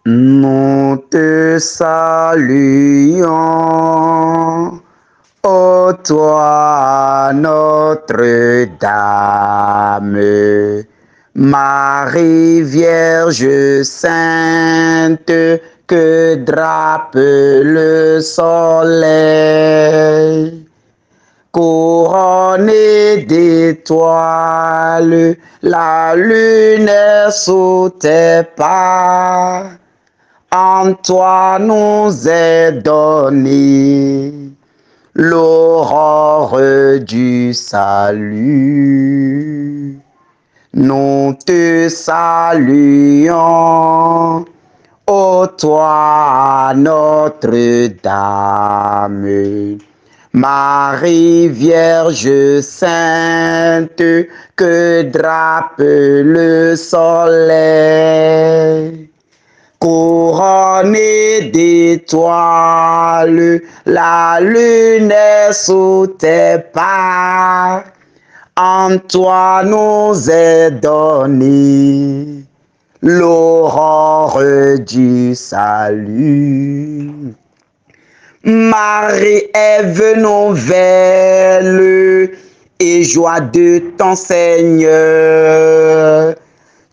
Nous te saluons, ô toi Notre-Dame, Marie Vierge Sainte, que drape le soleil. Couronnée d'étoiles, la lune est sous tes pas. En toi nous est donné l'aurore du salut. Nous te saluons, ô toi Notre-Dame, Marie Vierge Sainte, que drape le soleil. Couronnée d'étoiles, la lune est sous tes pas. En toi nous est donné l'aurore du salut. Marie, Ève nouvelle et joie de ton Seigneur.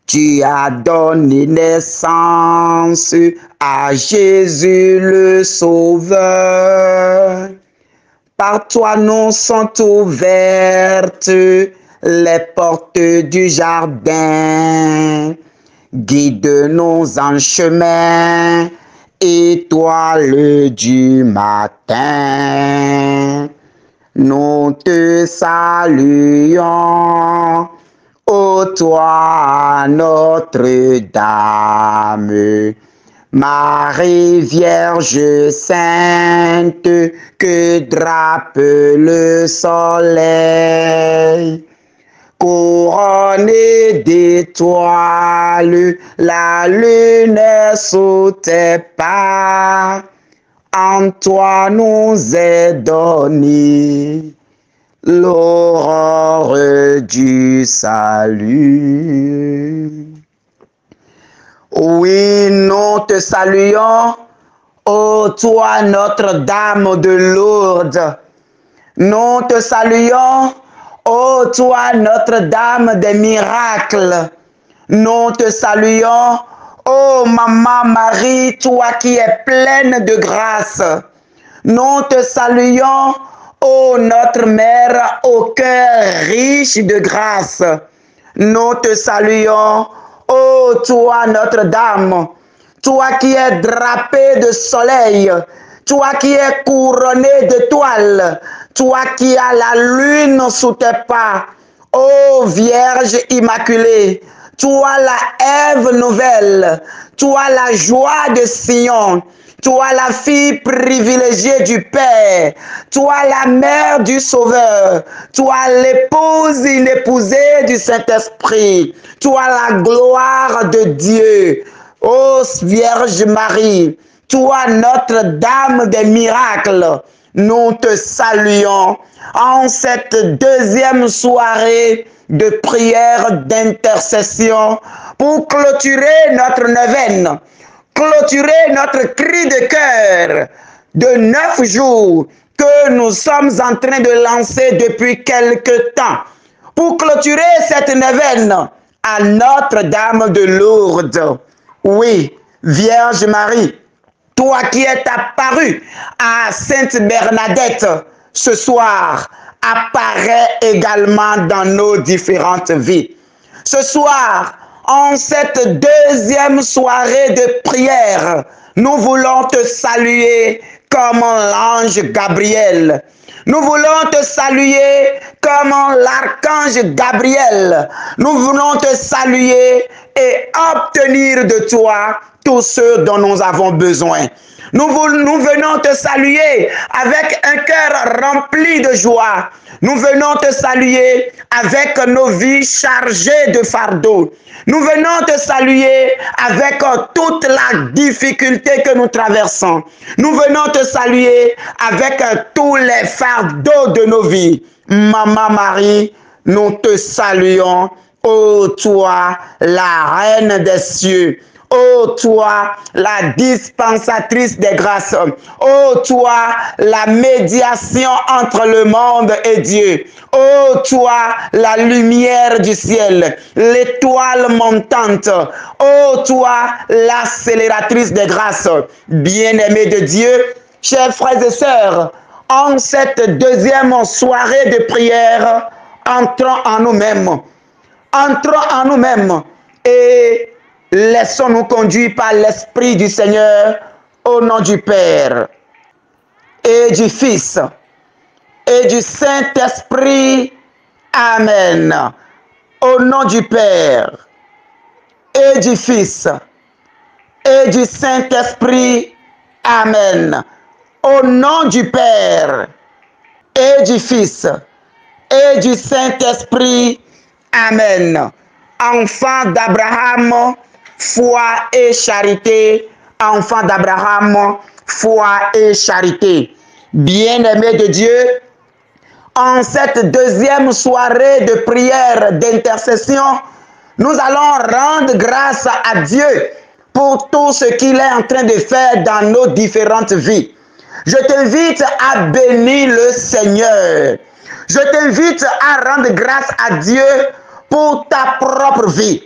Tu as donné naissance à Jésus le Sauveur. Par toi nous sont ouvertes les portes du jardin. Guide-nous en chemin, étoile du matin. Nous te saluons, ô toi Notre-Dame, Marie Vierge Sainte, que drape le soleil. Couronnée d'étoiles, la lune est sous tes pas. En toi nous est donné l'aurore du salut. Oui, nous te saluons, ô toi Notre-Dame de Lourdes. Nous te saluons, ô toi Notre-Dame des miracles. Nous te saluons, ô Maman Marie, toi qui es pleine de grâce. Nous te saluons, ô notre Mère au cœur riche de grâce. Nous te saluons, ô toi Notre-Dame, toi qui es drapée de soleil, toi qui es couronnée d'étoiles, toi qui as la lune sous tes pas, ô Vierge Immaculée, toi la Ève nouvelle, toi la joie de Sion, toi la fille privilégiée du Père, toi la mère du Sauveur, toi l'épouse inépousée du Saint-Esprit, toi la gloire de Dieu, ô Vierge Marie, toi Notre-Dame des miracles, nous te saluons en cette deuxième soirée de prière d'intercession pour clôturer notre neuvaine, clôturer notre cri de cœur de 9 jours que nous sommes en train de lancer depuis quelque temps, pour clôturer cette neuvaine à Notre-Dame de Lourdes. Oui, Vierge Marie, toi qui es apparue à Sainte Bernadette ce soir, apparaît également dans nos différentes vies. Ce soir, en cette deuxième soirée de prière, nous voulons te saluer comme l'ange Gabriel. Nous voulons te saluer comme l'archange Gabriel. Nous voulons te saluer et obtenir de toi tout ce dont nous avons besoin. Nous venons te saluer avec un cœur rempli de joie. Nous venons te saluer avec nos vies chargées de fardeaux. Nous venons te saluer avec toute la difficulté que nous traversons. Nous venons te saluer avec tous les fardeaux de nos vies. Maman Marie, nous te saluons, ô toi, la Reine des cieux, ô toi, la dispensatrice des grâces, ô toi, la médiation entre le monde et Dieu, ô toi, la lumière du ciel, l'étoile montante, ô toi, l'accélératrice des grâces, bien-aimés de Dieu, chers frères et sœurs, en cette deuxième soirée de prière, entrons en nous-mêmes. Entrons en nous-mêmes et laissons-nous conduire par l'Esprit du Seigneur au nom du Père et du Fils et du Saint-Esprit. Amen. Au nom du Père et du Fils et du Saint-Esprit. Amen. Au nom du Père et du Fils et du Saint-Esprit. Amen. Enfants d'Abraham, foi et charité. Enfants d'Abraham, foi et charité. Bien-aimés de Dieu, en cette deuxième soirée de prière d'intercession, nous allons rendre grâce à Dieu pour tout ce qu'il est en train de faire dans nos différentes vies. Je t'invite à bénir le Seigneur. Je t'invite à rendre grâce à Dieu pour ta propre vie.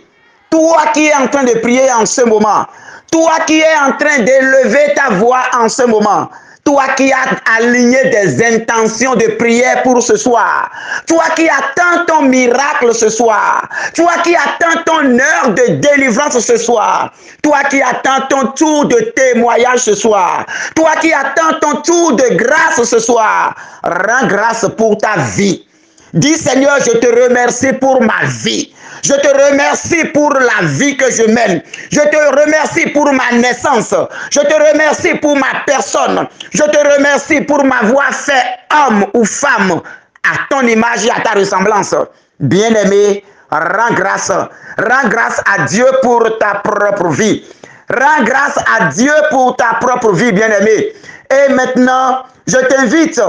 Toi qui es en train de prier en ce moment, toi qui es en train d'élever ta voix en ce moment, toi qui as aligné des intentions de prière pour ce soir, toi qui attends ton miracle ce soir, toi qui attends ton heure de délivrance ce soir, toi qui attends ton tour de témoignage ce soir, toi qui attends ton tour de grâce ce soir, rends grâce pour ta vie. Dis Seigneur, je te remercie pour ma vie. Je te remercie pour la vie que je mène. Je te remercie pour ma naissance. Je te remercie pour ma personne. Je te remercie pour m'avoir fait homme ou femme à ton image et à ta ressemblance. Bien-aimé, rends grâce. Rends grâce à Dieu pour ta propre vie. Rends grâce à Dieu pour ta propre vie, bien-aimé. Et maintenant, je t'invite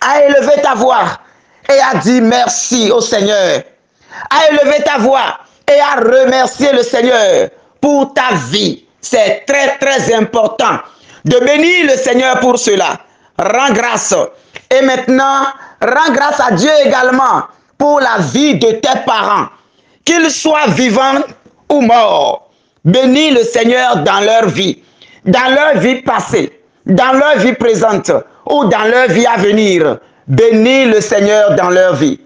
à élever ta voix et à dire merci au Seigneur. À élever ta voix et à remercier le Seigneur pour ta vie. C'est très, très important de bénir le Seigneur pour cela. Rends grâce. Et maintenant, rends grâce à Dieu également pour la vie de tes parents, qu'ils soient vivants ou morts. Bénis le Seigneur dans leur vie passée, dans leur vie présente ou dans leur vie à venir. Bénis le Seigneur dans leur vie.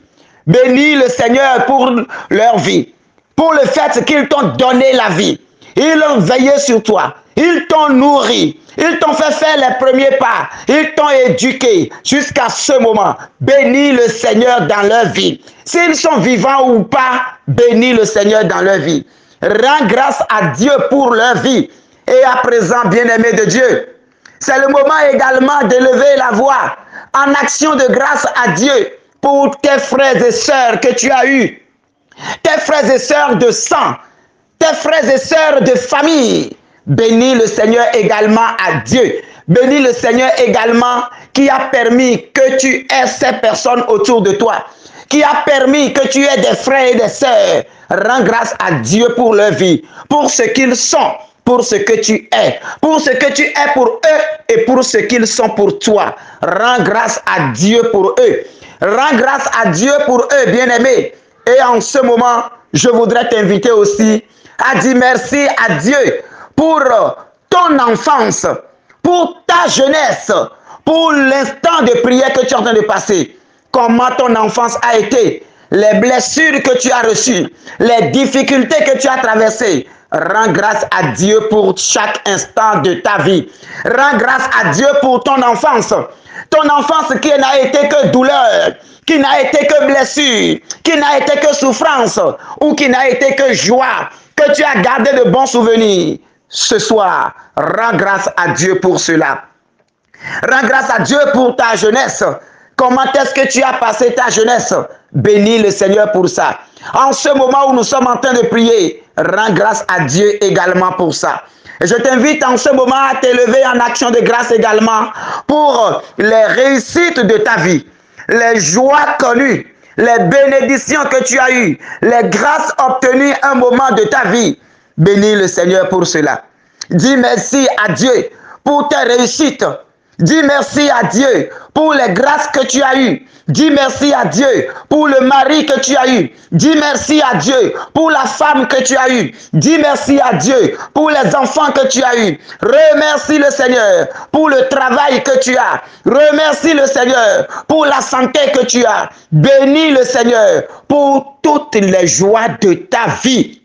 Bénis le Seigneur pour leur vie, pour le fait qu'ils t'ont donné la vie. Ils ont veillé sur toi. Ils t'ont nourri. Ils t'ont fait faire les premiers pas. Ils t'ont éduqué jusqu'à ce moment. Bénis le Seigneur dans leur vie. S'ils sont vivants ou pas, bénis le Seigneur dans leur vie. Rends grâce à Dieu pour leur vie. Et à présent, bien-aimés de Dieu, c'est le moment également d'élever la voix en action de grâce à Dieu pour tes frères et sœurs que tu as eus, tes frères et sœurs de sang, tes frères et sœurs de famille. Bénis le Seigneur également à Dieu. Bénis le Seigneur également qui a permis que tu aies ces personnes autour de toi, qui a permis que tu aies des frères et des sœurs. Rends grâce à Dieu pour leur vie, pour ce qu'ils sont, pour ce que tu es, pour ce que tu es pour eux et pour ce qu'ils sont pour toi. Rends grâce à Dieu pour eux. Rends grâce à Dieu pour eux, bien-aimés. Et en ce moment, je voudrais t'inviter aussi à dire merci à Dieu pour ton enfance, pour ta jeunesse, pour l'instant de prière que tu es en train de passer. Comment ton enfance a été, les blessures que tu as reçues, les difficultés que tu as traversées. Rends grâce à Dieu pour chaque instant de ta vie. Rends grâce à Dieu pour ton enfance. Ton enfance qui n'a été que douleur, qui n'a été que blessure, qui n'a été que souffrance ou qui n'a été que joie, que tu as gardé de bons souvenirs. Ce soir, rends grâce à Dieu pour cela. Rends grâce à Dieu pour ta jeunesse. Comment est-ce que tu as passé ta jeunesse? Bénis le Seigneur pour ça. En ce moment où nous sommes en train de prier, rends grâce à Dieu également pour ça. Et je t'invite en ce moment à t'élever en action de grâce également pour les réussites de ta vie, les joies connues, les bénédictions que tu as eues, les grâces obtenues à un moment de ta vie. Bénis le Seigneur pour cela. Dis merci à Dieu pour tes réussites. Dis merci à Dieu pour les grâces que tu as eues. Dis merci à Dieu pour le mari que tu as eu. Dis merci à Dieu pour la femme que tu as eue. Dis merci à Dieu pour les enfants que tu as eus. Remercie le Seigneur pour le travail que tu as. Remercie le Seigneur pour la santé que tu as. Bénis le Seigneur pour toutes les joies de ta vie.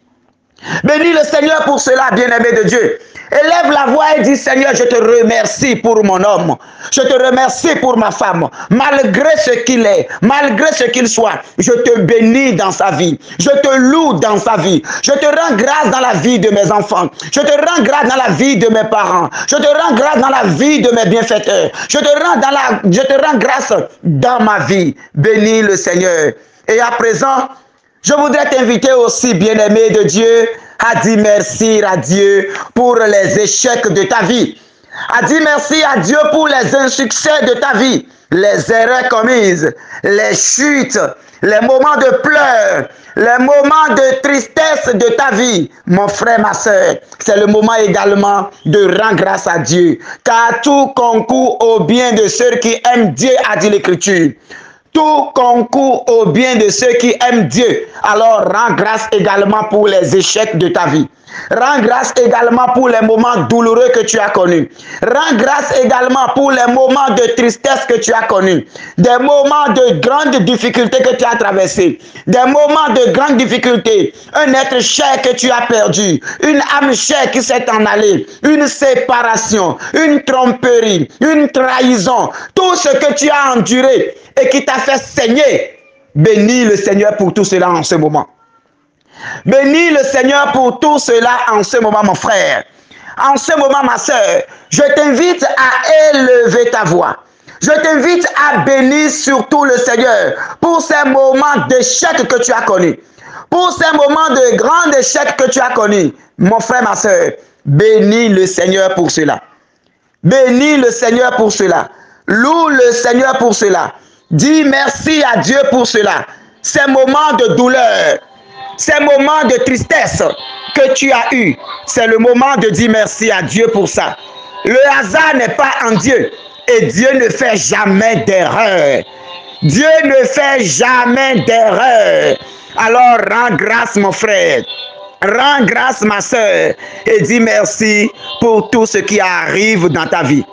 Bénis le Seigneur pour cela, bien-aimé de Dieu. Élève la voix et dis, Seigneur, je te remercie pour mon homme. Je te remercie pour ma femme. Malgré ce qu'il est, malgré ce qu'il soit, je te bénis dans sa vie. Je te loue dans sa vie. Je te rends grâce dans la vie de mes enfants. Je te rends grâce dans la vie de mes parents. Je te rends grâce dans la vie de mes bienfaiteurs. Je te rends grâce dans ma vie. Bénis le Seigneur. Et à présent, je voudrais t'inviter aussi, bien-aimé de Dieu, à dire merci à Dieu pour les échecs de ta vie. À dire merci à Dieu pour les insuccès de ta vie, les erreurs commises, les chutes, les moments de pleurs, les moments de tristesse de ta vie. Mon frère, ma soeur, c'est le moment également de rendre grâce à Dieu. Car tout concourt au bien de ceux qui aiment Dieu, a dit l'Écriture. Tout concourt au bien de ceux qui aiment Dieu. Alors, rends grâce également pour les échecs de ta vie. Rends grâce également pour les moments douloureux que tu as connus. Rends grâce également pour les moments de tristesse que tu as connus. Des moments de grande difficulté que tu as traversés. Des moments de grande difficulté. Un être cher que tu as perdu. Une âme chère qui s'est en allée. Une séparation. Une tromperie. Une trahison. Tout ce que tu as enduré et qui t'a fait saigner. Bénis le Seigneur pour tout cela en ce moment. Bénis le Seigneur pour tout cela en ce moment, mon frère. En ce moment, ma soeur, je t'invite à élever ta voix. Je t'invite à bénir surtout le Seigneur pour ces moments d'échec que tu as connus. Pour ces moments de grand échec que tu as connus. Mon frère, ma soeur, bénis le Seigneur pour cela. Bénis le Seigneur pour cela. Loue le Seigneur pour cela. Dis merci à Dieu pour cela. Ces moments de douleur, ces moments de tristesse que tu as eu, c'est le moment de dire merci à Dieu pour ça. Le hasard n'est pas en Dieu et Dieu ne fait jamais d'erreur. Dieu ne fait jamais d'erreur. Alors rends grâce, mon frère. Rends grâce, ma soeur, et dis merci pour tout ce qui arrive dans ta vie.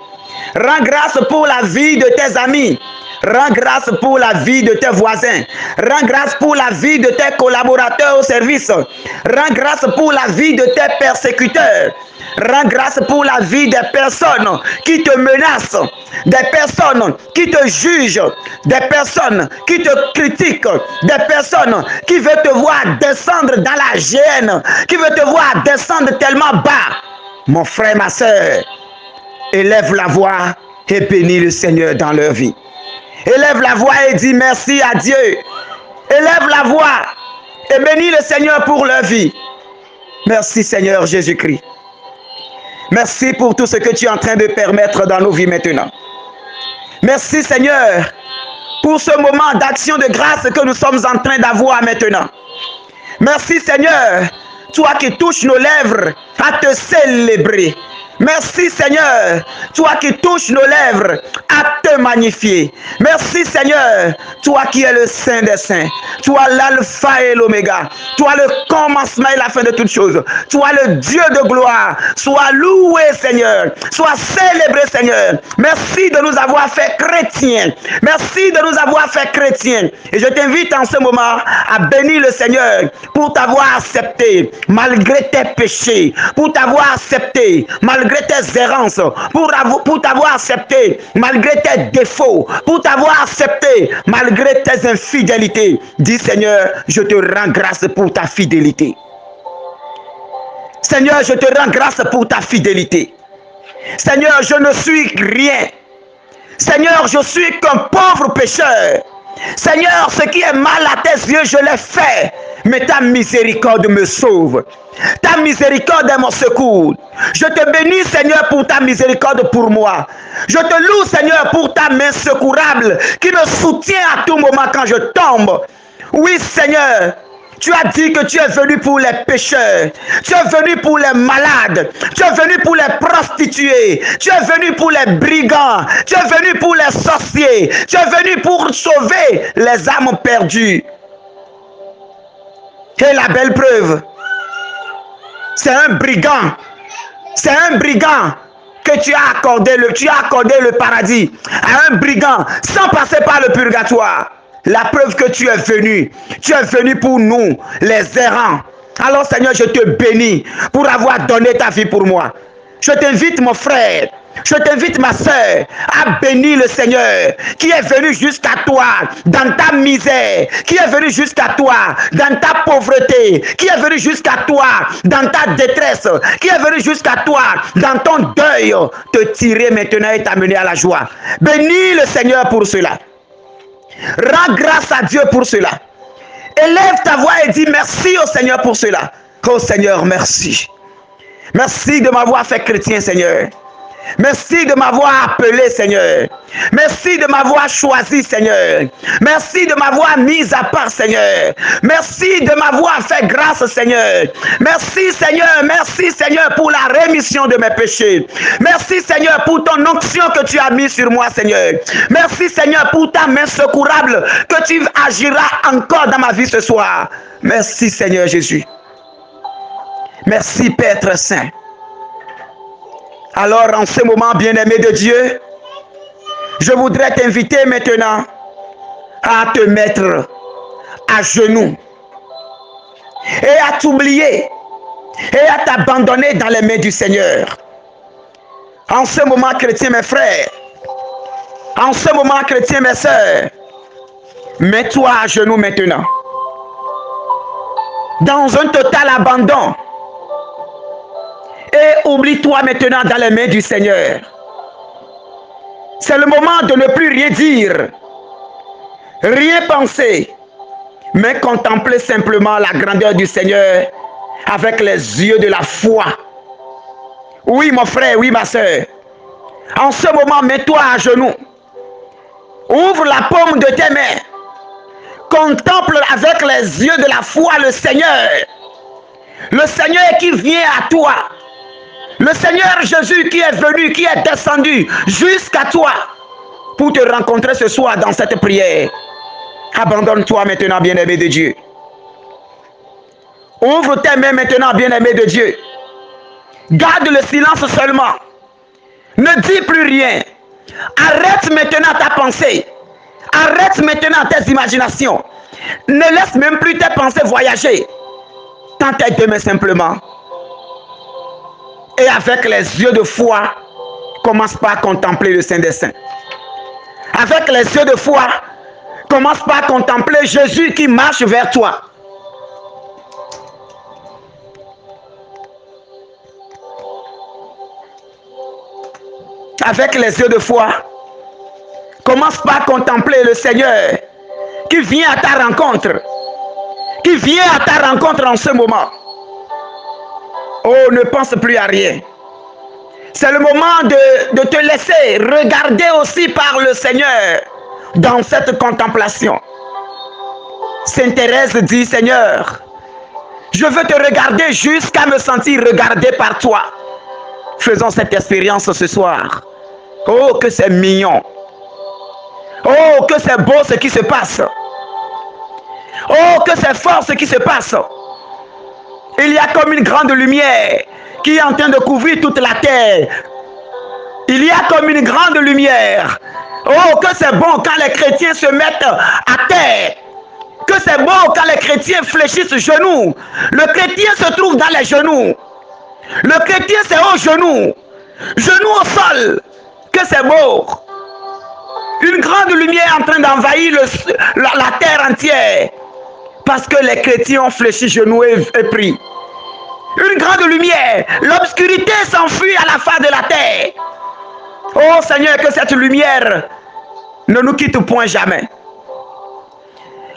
Rends grâce pour la vie de tes amis. Rends grâce pour la vie de tes voisins. Rends grâce pour la vie de tes collaborateurs au service. Rends grâce pour la vie de tes persécuteurs. Rends grâce pour la vie des personnes qui te menacent, des personnes qui te jugent, des personnes qui te critiquent, des personnes qui veulent te voir descendre dans la gêne, qui veulent te voir descendre tellement bas. Mon frère, ma soeur, élève la voix et bénis le Seigneur dans leur vie. Élève la voix et dis merci à Dieu. Élève la voix et bénis le Seigneur pour leur vie. Merci Seigneur Jésus-Christ. Merci pour tout ce que tu es en train de permettre dans nos vies maintenant. Merci Seigneur pour ce moment d'action de grâce que nous sommes en train d'avoir maintenant. Merci Seigneur, toi qui touches nos lèvres à te célébrer. Merci Seigneur, toi qui touches nos lèvres à te magnifier. Merci Seigneur, toi qui es le Saint des Saints. Toi l'alpha et l'oméga. Toi le commencement et la fin de toutes choses. Toi le Dieu de gloire. Sois loué Seigneur. Sois célébré Seigneur. Merci de nous avoir fait chrétiens. Merci de nous avoir fait chrétiens. Et je t'invite en ce moment à bénir le Seigneur pour t'avoir accepté malgré tes péchés. Pour t'avoir accepté malgré tes errances, pour t'avoir accepté malgré tes défauts, pour t'avoir accepté malgré tes infidélités. Dis Seigneur, je te rends grâce pour ta fidélité. Seigneur, je te rends grâce pour ta fidélité. Seigneur, je ne suis rien. Seigneur, je suis qu'un pauvre pécheur. Seigneur, ce qui est mal à tes yeux, je l'ai fait. Mais ta miséricorde me sauve. Ta miséricorde est mon secours. Je te bénis, Seigneur, pour ta miséricorde pour moi. Je te loue, Seigneur, pour ta main secourable qui me soutient à tout moment quand je tombe. Oui, Seigneur, Tu as dit que tu es venu pour les pécheurs, tu es venu pour les malades, tu es venu pour les prostituées, tu es venu pour les brigands, tu es venu pour les sorciers, tu es venu pour sauver les âmes perdues. Et la belle preuve, c'est un brigand que tu as accordé le paradis à un brigand sans passer par le purgatoire. La preuve que tu es venu pour nous, les errants. Alors Seigneur, je te bénis pour avoir donné ta vie pour moi. Je t'invite mon frère, je t'invite ma soeur à bénir le Seigneur qui est venu jusqu'à toi dans ta misère, qui est venu jusqu'à toi dans ta pauvreté, qui est venu jusqu'à toi dans ta détresse, qui est venu jusqu'à toi dans ton deuil, te tirer maintenant et t'amener à la joie. Bénis le Seigneur pour cela. Rends grâce à Dieu pour cela. Élève ta voix et dis merci au Seigneur pour cela. Oh Seigneur, merci. Merci de m'avoir fait chrétien, Seigneur. Merci de m'avoir appelé, Seigneur. Merci de m'avoir choisi, Seigneur. Merci de m'avoir mis à part, Seigneur. Merci de m'avoir fait grâce, Seigneur. Merci, Seigneur, pour la rémission de mes péchés. Merci, Seigneur, pour ton onction que tu as mis sur moi, Seigneur. Merci, Seigneur, pour ta main secourable que tu agiras encore dans ma vie ce soir. Merci, Seigneur Jésus. Merci, Père très saint. Alors, en ce moment, bien-aimé de Dieu, je voudrais t'inviter maintenant à te mettre à genoux et à t'oublier et à t'abandonner dans les mains du Seigneur. En ce moment, chrétien, mes frères, en ce moment, chrétien, mes sœurs, mets-toi à genoux maintenant. Dans un total abandon. Et oublie-toi maintenant dans les mains du Seigneur. C'est le moment de ne plus rien dire, rien penser, mais contempler simplement la grandeur du Seigneur avec les yeux de la foi. Oui, mon frère, oui, ma soeur. En ce moment, mets-toi à genoux. Ouvre la paume de tes mains. Contemple avec les yeux de la foi le Seigneur. Le Seigneur qui vient à toi. Le Seigneur Jésus qui est venu, qui est descendu jusqu'à toi pour te rencontrer ce soir dans cette prière. Abandonne-toi maintenant, bien-aimé de Dieu. Ouvre tes mains maintenant, bien-aimé de Dieu. Garde le silence seulement. Ne dis plus rien. Arrête maintenant ta pensée. Arrête maintenant tes imaginations. Ne laisse même plus tes pensées voyager. Tends tes deux mains simplement. Et avec les yeux de foi, commence par contempler le Saint des Saints. Avec les yeux de foi, commence par contempler Jésus qui marche vers toi. Avec les yeux de foi, commence par contempler le Seigneur qui vient à ta rencontre. Qui vient à ta rencontre en ce moment. Oh, ne pense plus à rien. C'est le moment de te laisser regarder aussi par le Seigneur dans cette contemplation. Sainte Thérèse dit, Seigneur, je veux te regarder jusqu'à me sentir regardé par toi. Faisons cette expérience ce soir. Oh, que c'est mignon. Oh, que c'est beau ce qui se passe. Oh, que c'est fort ce qui se passe. Il y a comme une grande lumière qui est en train de couvrir toute la terre. Il y a comme une grande lumière. Oh, que c'est bon quand les chrétiens se mettent à terre. Que c'est bon quand les chrétiens fléchissent genoux. Le chrétien se trouve dans les genoux. Le chrétien c'est au genou. Genoux au sol. Que c'est beau. Une grande lumière en train d'envahir la terre entière. Parce que les chrétiens ont fléchi genoux et pris. Une grande lumière. L'obscurité s'enfuit à la face de la terre. Oh Seigneur, que cette lumière ne nous quitte point jamais.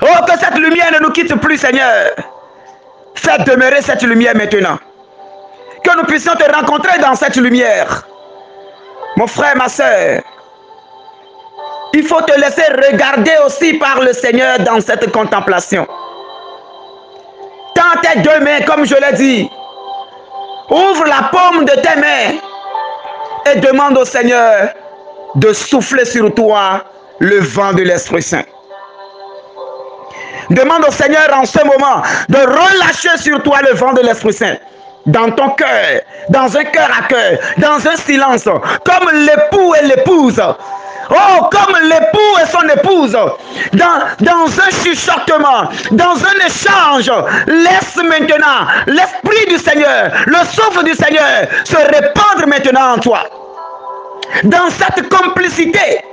Oh, que cette lumière ne nous quitte plus, Seigneur. Fais demeurer cette lumière maintenant. Que nous puissions te rencontrer dans cette lumière. Mon frère, ma soeur, il faut te laisser regarder aussi par le Seigneur dans cette contemplation. Étends tes deux mains, comme je l'ai dit. Ouvre la paume de tes mains et demande au Seigneur de souffler sur toi le vent de l'Esprit Saint. Demande au Seigneur en ce moment de relâcher sur toi le vent de l'Esprit Saint. Dans ton cœur, dans un cœur à cœur, dans un silence, comme l'époux et l'épouse. Oh, comme l'époux et son épouse, dans un chuchotement, dans un échange, laisse maintenant l'Esprit du Seigneur, le souffle du Seigneur se répandre maintenant en toi. Dans cette complicité,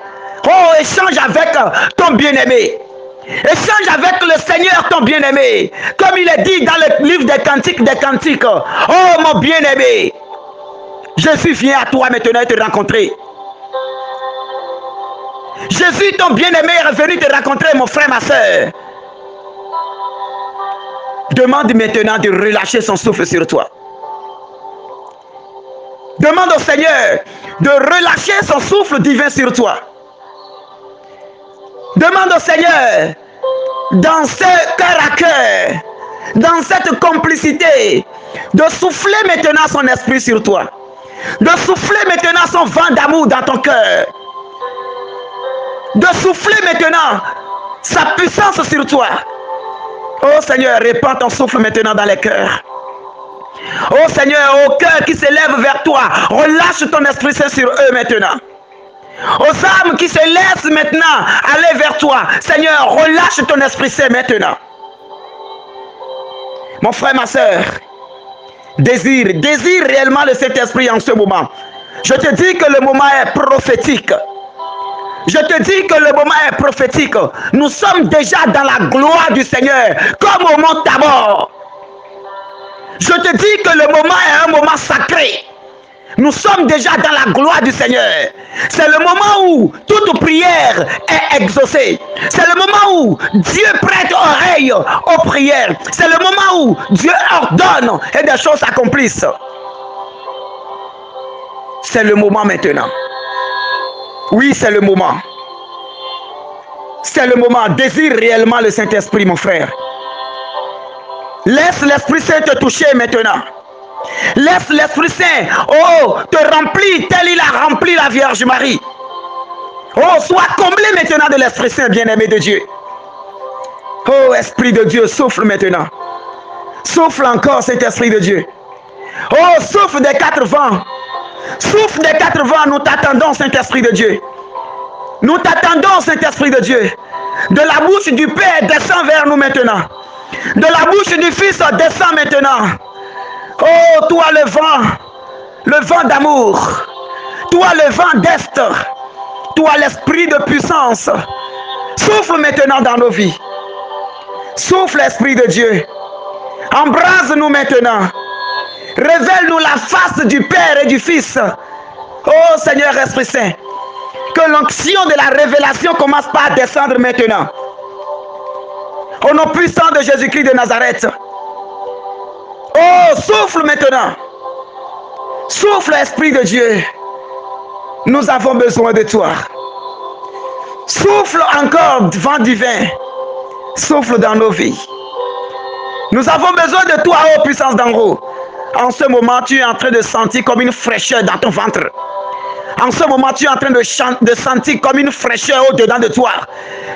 oh, échange avec ton bien-aimé. Échange avec le Seigneur ton bien-aimé. Comme il est dit dans le livre des Cantiques, oh mon bien-aimé, Jésus vient à toi maintenant te rencontrer. Jésus ton bien-aimé est venu te rencontrer, mon frère, ma soeur. Demande maintenant de relâcher son souffle sur toi. Demande au Seigneur de relâcher son souffle divin sur toi. Demande au Seigneur, dans ce cœur à cœur, dans cette complicité, de souffler maintenant son esprit sur toi. De souffler maintenant son vent d'amour dans ton cœur. De souffler maintenant sa puissance sur toi. Oh Seigneur, répands ton souffle maintenant dans les cœurs. Oh Seigneur, au cœur qui s'élève vers toi, relâche ton esprit saint sur eux maintenant. Aux âmes qui se laissent maintenant aller vers toi, Seigneur, relâche ton esprit saint maintenant. Mon frère, ma soeur, désire réellement le Saint-Esprit en ce moment. Je te dis que le moment est prophétique. Je te dis que le moment est prophétique. Nous sommes déjà dans la gloire du Seigneur, comme au mont Tabor. Je te dis que le moment est un moment sacré. Nous sommes déjà dans la gloire du Seigneur. C'est le moment où toute prière est exaucée. C'est le moment où Dieu prête oreille aux prières. C'est le moment où Dieu ordonne et des choses s'accomplissent. C'est le moment maintenant. Oui, c'est le moment. C'est le moment. Désire réellement le Saint-Esprit, mon frère. Laisse l'Esprit Saint te toucher maintenant. Laisse l'Esprit Saint, oh, te remplir tel il a rempli la Vierge Marie. Oh, sois comblé maintenant de l'Esprit Saint, bien-aimé de Dieu. Oh, Esprit de Dieu, souffle maintenant. Souffle encore, cet Esprit de Dieu. Oh, souffle des quatre vents. Souffle des quatre vents, nous t'attendons, Saint-Esprit de Dieu. Nous t'attendons, Saint-Esprit de Dieu. De la bouche du Père, descends vers nous maintenant. De la bouche du Fils, descends maintenant. Oh, toi le vent d'amour, toi le vent d'Est, toi l'esprit de puissance, souffle maintenant dans nos vies. Souffle, Esprit de Dieu. Embrase-nous maintenant. Révèle-nous la face du Père et du Fils. Oh Seigneur Esprit Saint, que l'onction de la révélation commence par descendre maintenant. Au nom puissant de Jésus-Christ de Nazareth. Oh, souffle maintenant. Souffle, Esprit de Dieu. Nous avons besoin de toi. Souffle encore, vent divin. Souffle dans nos vies. Nous avons besoin de toi, ô puissance d'en haut. En ce moment, tu es en train de sentir comme une fraîcheur dans ton ventre. En ce moment, tu es en train de sentir comme une fraîcheur au-dedans de toi.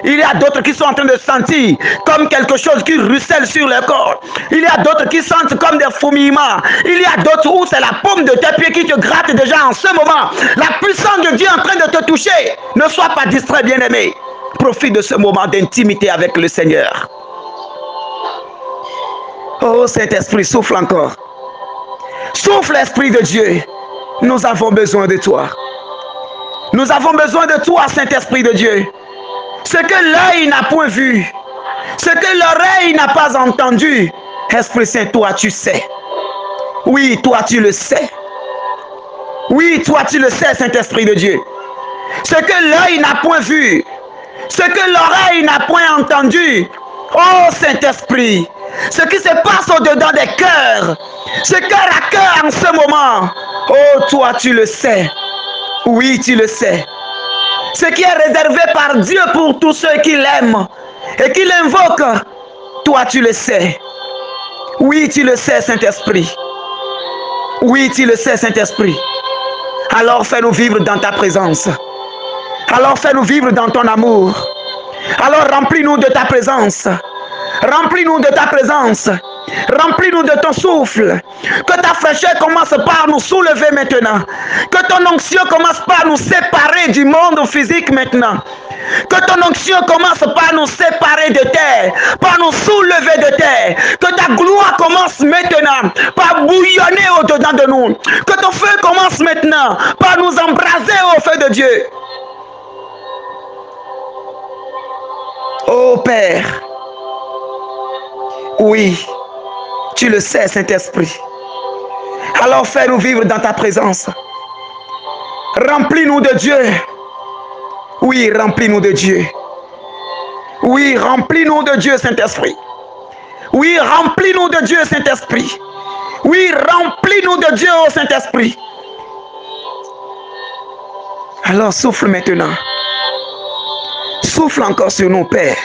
Il y a d'autres qui sont en train de sentir comme quelque chose qui ruisselle sur leur corps. Il y a d'autres qui sentent comme des fourmillements. Il y a d'autres où c'est la paume de tes pieds qui te gratte déjà en ce moment. La puissance de Dieu est en train de te toucher. Ne sois pas distrait, bien-aimé. Profite de ce moment d'intimité avec le Seigneur. Oh, Saint-Esprit, souffle encore. Souffle, Esprit de Dieu. Nous avons besoin de toi. Nous avons besoin de toi, Saint-Esprit de Dieu. Ce que l'œil n'a point vu, ce que l'oreille n'a pas entendu, Esprit Saint, toi tu sais. Oui, toi tu le sais. Oui, toi tu le sais, Saint-Esprit de Dieu. Ce que l'œil n'a point vu, ce que l'oreille n'a point entendu, oh Saint-Esprit, ce qui se passe au-dedans des cœurs, ce cœur à cœur en ce moment, oh toi tu le sais. Oui, tu le sais. Ce qui est réservé par Dieu pour tous ceux qui l'aiment et qui l'invoquent, toi tu le sais. Oui, tu le sais, Saint-Esprit. Oui, tu le sais, Saint-Esprit. Alors fais-nous vivre dans ta présence. Alors fais-nous vivre dans ton amour. Alors remplis-nous de ta présence. Remplis-nous de ta présence. Remplis-nous de ton souffle. Que ta fraîcheur commence par nous soulever maintenant. Que ton onction commence par nous séparer du monde physique maintenant. Que ton onction commence par nous séparer de terre, par nous soulever de terre. Que ta gloire commence maintenant par bouillonner au-dedans de nous. Que ton feu commence maintenant par nous embraser au feu de Dieu. Oh Père, oui, tu le sais, Saint-Esprit. Alors fais-nous vivre dans ta présence. Remplis-nous de Dieu. Oui, remplis-nous de Dieu. Oui, remplis-nous de Dieu, Saint-Esprit. Oui, remplis-nous de Dieu, Saint-Esprit. Oui, remplis-nous de Dieu, oh Saint-Esprit. Alors souffle maintenant. Souffle encore sur nous, Père.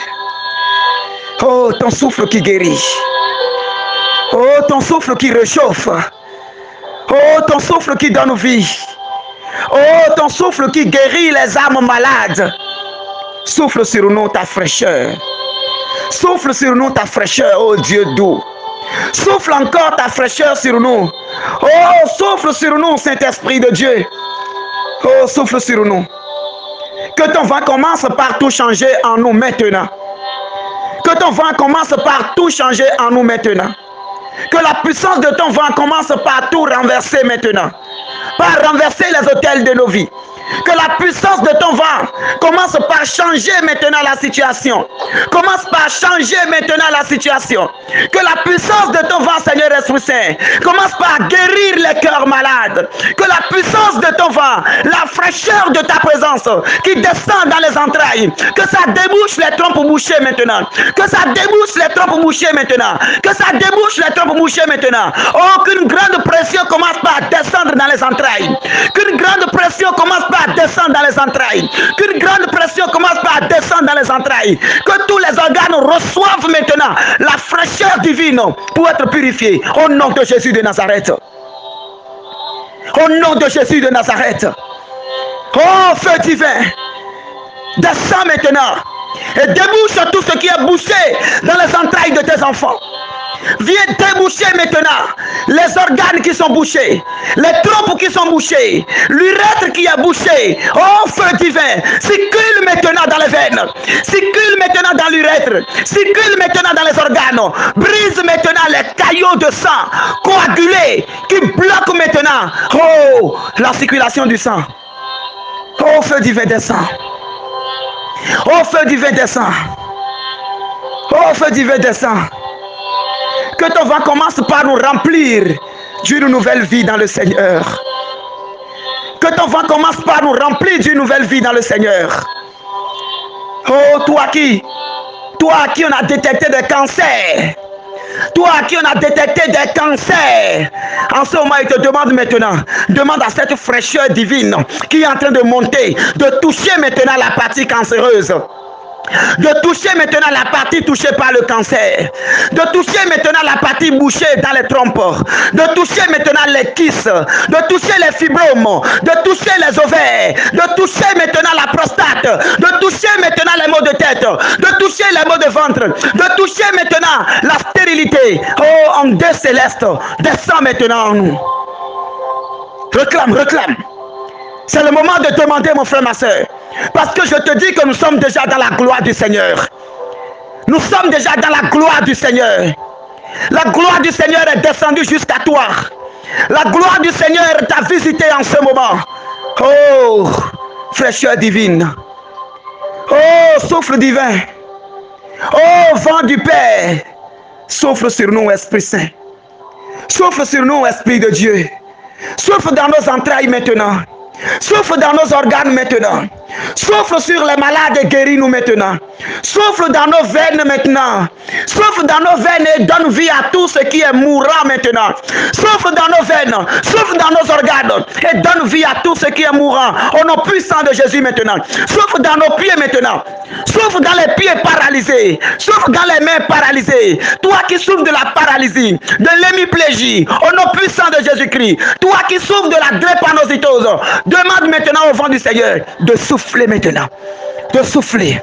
Oh, ton souffle qui guérit. Oh, ton souffle qui réchauffe. Oh, ton souffle qui donne vie. Oh, ton souffle qui guérit les âmes malades. Souffle sur nous ta fraîcheur. Souffle sur nous ta fraîcheur, oh Dieu doux. Souffle encore ta fraîcheur sur nous. Oh, souffle sur nous, Saint-Esprit de Dieu. Oh, souffle sur nous. Que ton vent commence par tout changer en nous maintenant. Que ton vent commence par tout changer en nous maintenant. Que la puissance de ton vent commence par tout renverser maintenant. Par renverser les autels de nos vies. Que la puissance de ton vent commence par changer maintenant la situation. Commence par changer maintenant la situation. Que la puissance de ton vent, Seigneur Esprit Saint, commence par guérir les cœurs malades. Que la puissance de ton vent, la fraîcheur de ta présence qui descend dans les entrailles, que ça débouche les trompes bouchées maintenant. Que ça débouche les trompes bouchées maintenant. Que ça débouche les trompes bouchées maintenant. Oh, qu'une grande pression commence par descendre dans les entrailles. Qu'une grande pression commence par descendre dans les entrailles. Qu'une grande pression commence par descendre dans les entrailles. Que tous les organes reçoivent maintenant la fraîcheur divine pour être purifiés. Au nom de Jésus de Nazareth. Au nom de Jésus de Nazareth. Oh, feu divin, descends maintenant et débouche tout ce qui est bouché dans les entrailles de tes enfants. Viens déboucher maintenant les organes qui sont bouchés, les trompes qui sont bouchées, l'urètre qui est bouché. Oh feu divin, circule maintenant dans les veines, circule maintenant dans l'urètre, circule maintenant dans les organes, brise maintenant les caillots de sang coagulés qui bloquent maintenant, oh, la circulation du sang. Oh feu divin descend. Oh feu divin descend. Oh feu divin descend. Que ton vent commence par nous remplir d'une nouvelle vie dans le Seigneur. Que ton vent commence par nous remplir d'une nouvelle vie dans le Seigneur. Oh, toi à qui on a détecté des cancers. Toi à qui on a détecté des cancers. En ce moment, il te demande maintenant, demande à cette fraîcheur divine qui est en train de monter, de toucher maintenant la partie cancéreuse. De toucher maintenant la partie touchée par le cancer, de toucher maintenant la partie bouchée dans les trompes, de toucher maintenant les kystes, de toucher les fibromes, de toucher les ovaires, de toucher maintenant la prostate, de toucher maintenant les maux de tête, de toucher les maux de ventre, de toucher maintenant la stérilité. Oh, en Dieu céleste, descends maintenant en nous. Réclame, réclame. C'est le moment de demander, mon frère, ma soeur. Parce que je te dis que nous sommes déjà dans la gloire du Seigneur. Nous sommes déjà dans la gloire du Seigneur. La gloire du Seigneur est descendue jusqu'à toi. La gloire du Seigneur t'a visité en ce moment. Oh, fraîcheur divine. Oh, souffle divin. Oh, vent du Père. Souffle sur nous, Esprit Saint. Souffle sur nous, Esprit de Dieu. Souffle dans nos entrailles maintenant. Souffle dans nos organes maintenant. Souffle sur les malades et guéris-nous maintenant. Souffle dans nos veines maintenant. Souffle dans nos veines et donne vie à tout ce qui est mourant maintenant. Souffle dans nos veines, souffle dans nos organes et donne vie à tout ce qui est mourant. Au nom puissant de Jésus maintenant. Souffle dans nos pieds maintenant. Souffle dans les pieds paralysés. Souffle dans les mains paralysées. Toi qui souffres de la paralysie, de l'hémiplégie, au nom puissant de Jésus-Christ. Toi qui souffres de la drépanocytose, demande maintenant au vent du Seigneur de souffler maintenant. De souffler.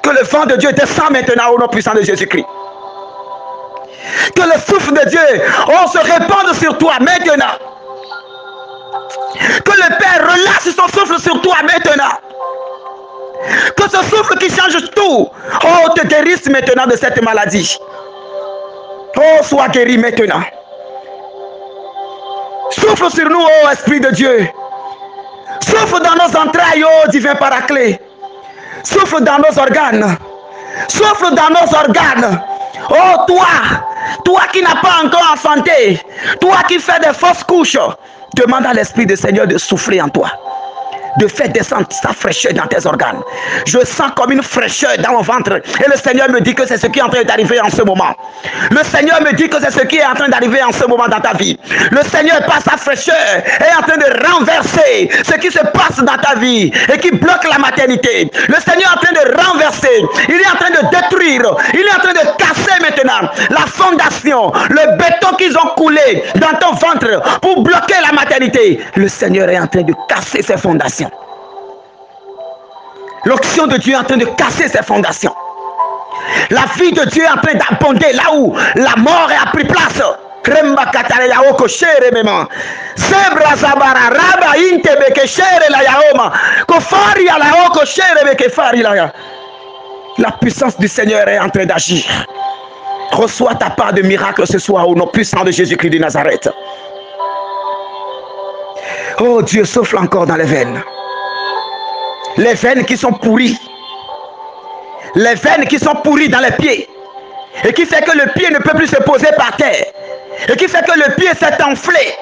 Que le vent de Dieu descend maintenant au nom puissant de Jésus-Christ. Que le souffle de Dieu se répande sur toi maintenant. Que le Père relâche son souffle sur toi maintenant. Que ce souffle qui change tout, te guérisse maintenant de cette maladie. Sois guéri maintenant. Souffle sur nous, Esprit de Dieu. Souffle dans nos entrailles, divin Paraclet. Souffle dans nos organes. Souffle dans nos organes. Toi qui n'as pas encore enfanté, toi qui fais des fausses couches, demande à l'Esprit du Seigneur de souffler en toi. De faire descendre sa fraîcheur dans tes organes. Je sens comme une fraîcheur dans mon ventre. Et le Seigneur me dit que c'est ce qui est en train d'arriver en ce moment. Le Seigneur me dit que c'est ce qui est en train d'arriver en ce moment dans ta vie. Le Seigneur, par sa fraîcheur, est en train de renverser ce qui se passe dans ta vie et qui bloque la maternité. Le Seigneur est en train de renverser. Il est en train de détruire. Il est en train de casser maintenant la fondation, le béton qu'ils ont coulé dans ton ventre pour bloquer la maternité. Le Seigneur est en train de casser ces fondations. L'onction de Dieu est en train de casser ses fondations. La vie de Dieu est en train d'abonder là où la mort a pris place. La puissance du Seigneur est en train d'agir. Reçois ta part de miracle ce soir au nom puissant de Jésus-Christ de Nazareth. Oh Dieu, souffle encore dans les veines. Les veines qui sont pourries. Les veines qui sont pourries dans les pieds. Et qui fait que le pied ne peut plus se poser par terre. Et qui fait que le pied s'est enflé.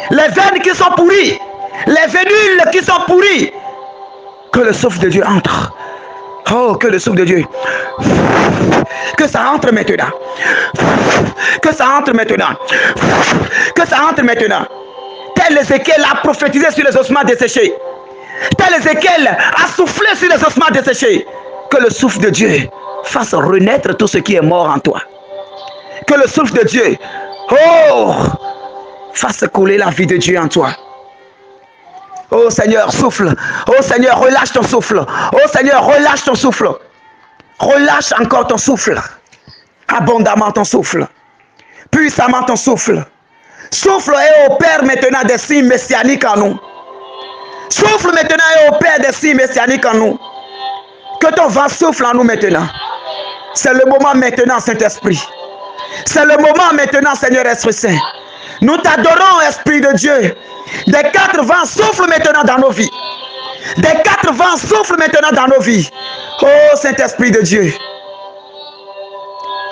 Les veines qui sont pourries. Les vénules qui sont pourries. Que le souffle de Dieu entre. Oh, que le souffle de Dieu. Que ça entre maintenant. Que ça entre maintenant. Que ça entre maintenant. Tel Ézéchiel a prophétisé sur les ossements desséchés. Tel Ézéchiel a soufflé sur les ossements desséchés. Que le souffle de Dieu fasse renaître tout ce qui est mort en toi. Que le souffle de Dieu, fasse couler la vie de Dieu en toi. Oh Seigneur, souffle. Oh Seigneur, relâche ton souffle. Oh Seigneur, relâche ton souffle. Relâche encore ton souffle. Abondamment ton souffle. Puissamment ton souffle. Souffle et opère maintenant des signes messianiques en nous. Souffle maintenant et opère des signes messianiques en nous. Que ton vent souffle en nous maintenant. C'est le moment maintenant, Saint-Esprit. C'est le moment maintenant, Seigneur Esprit Saint. Nous t'adorons, Esprit de Dieu. Des quatre vents soufflent maintenant dans nos vies. Des quatre vents soufflent maintenant dans nos vies. Oh Saint-Esprit de Dieu.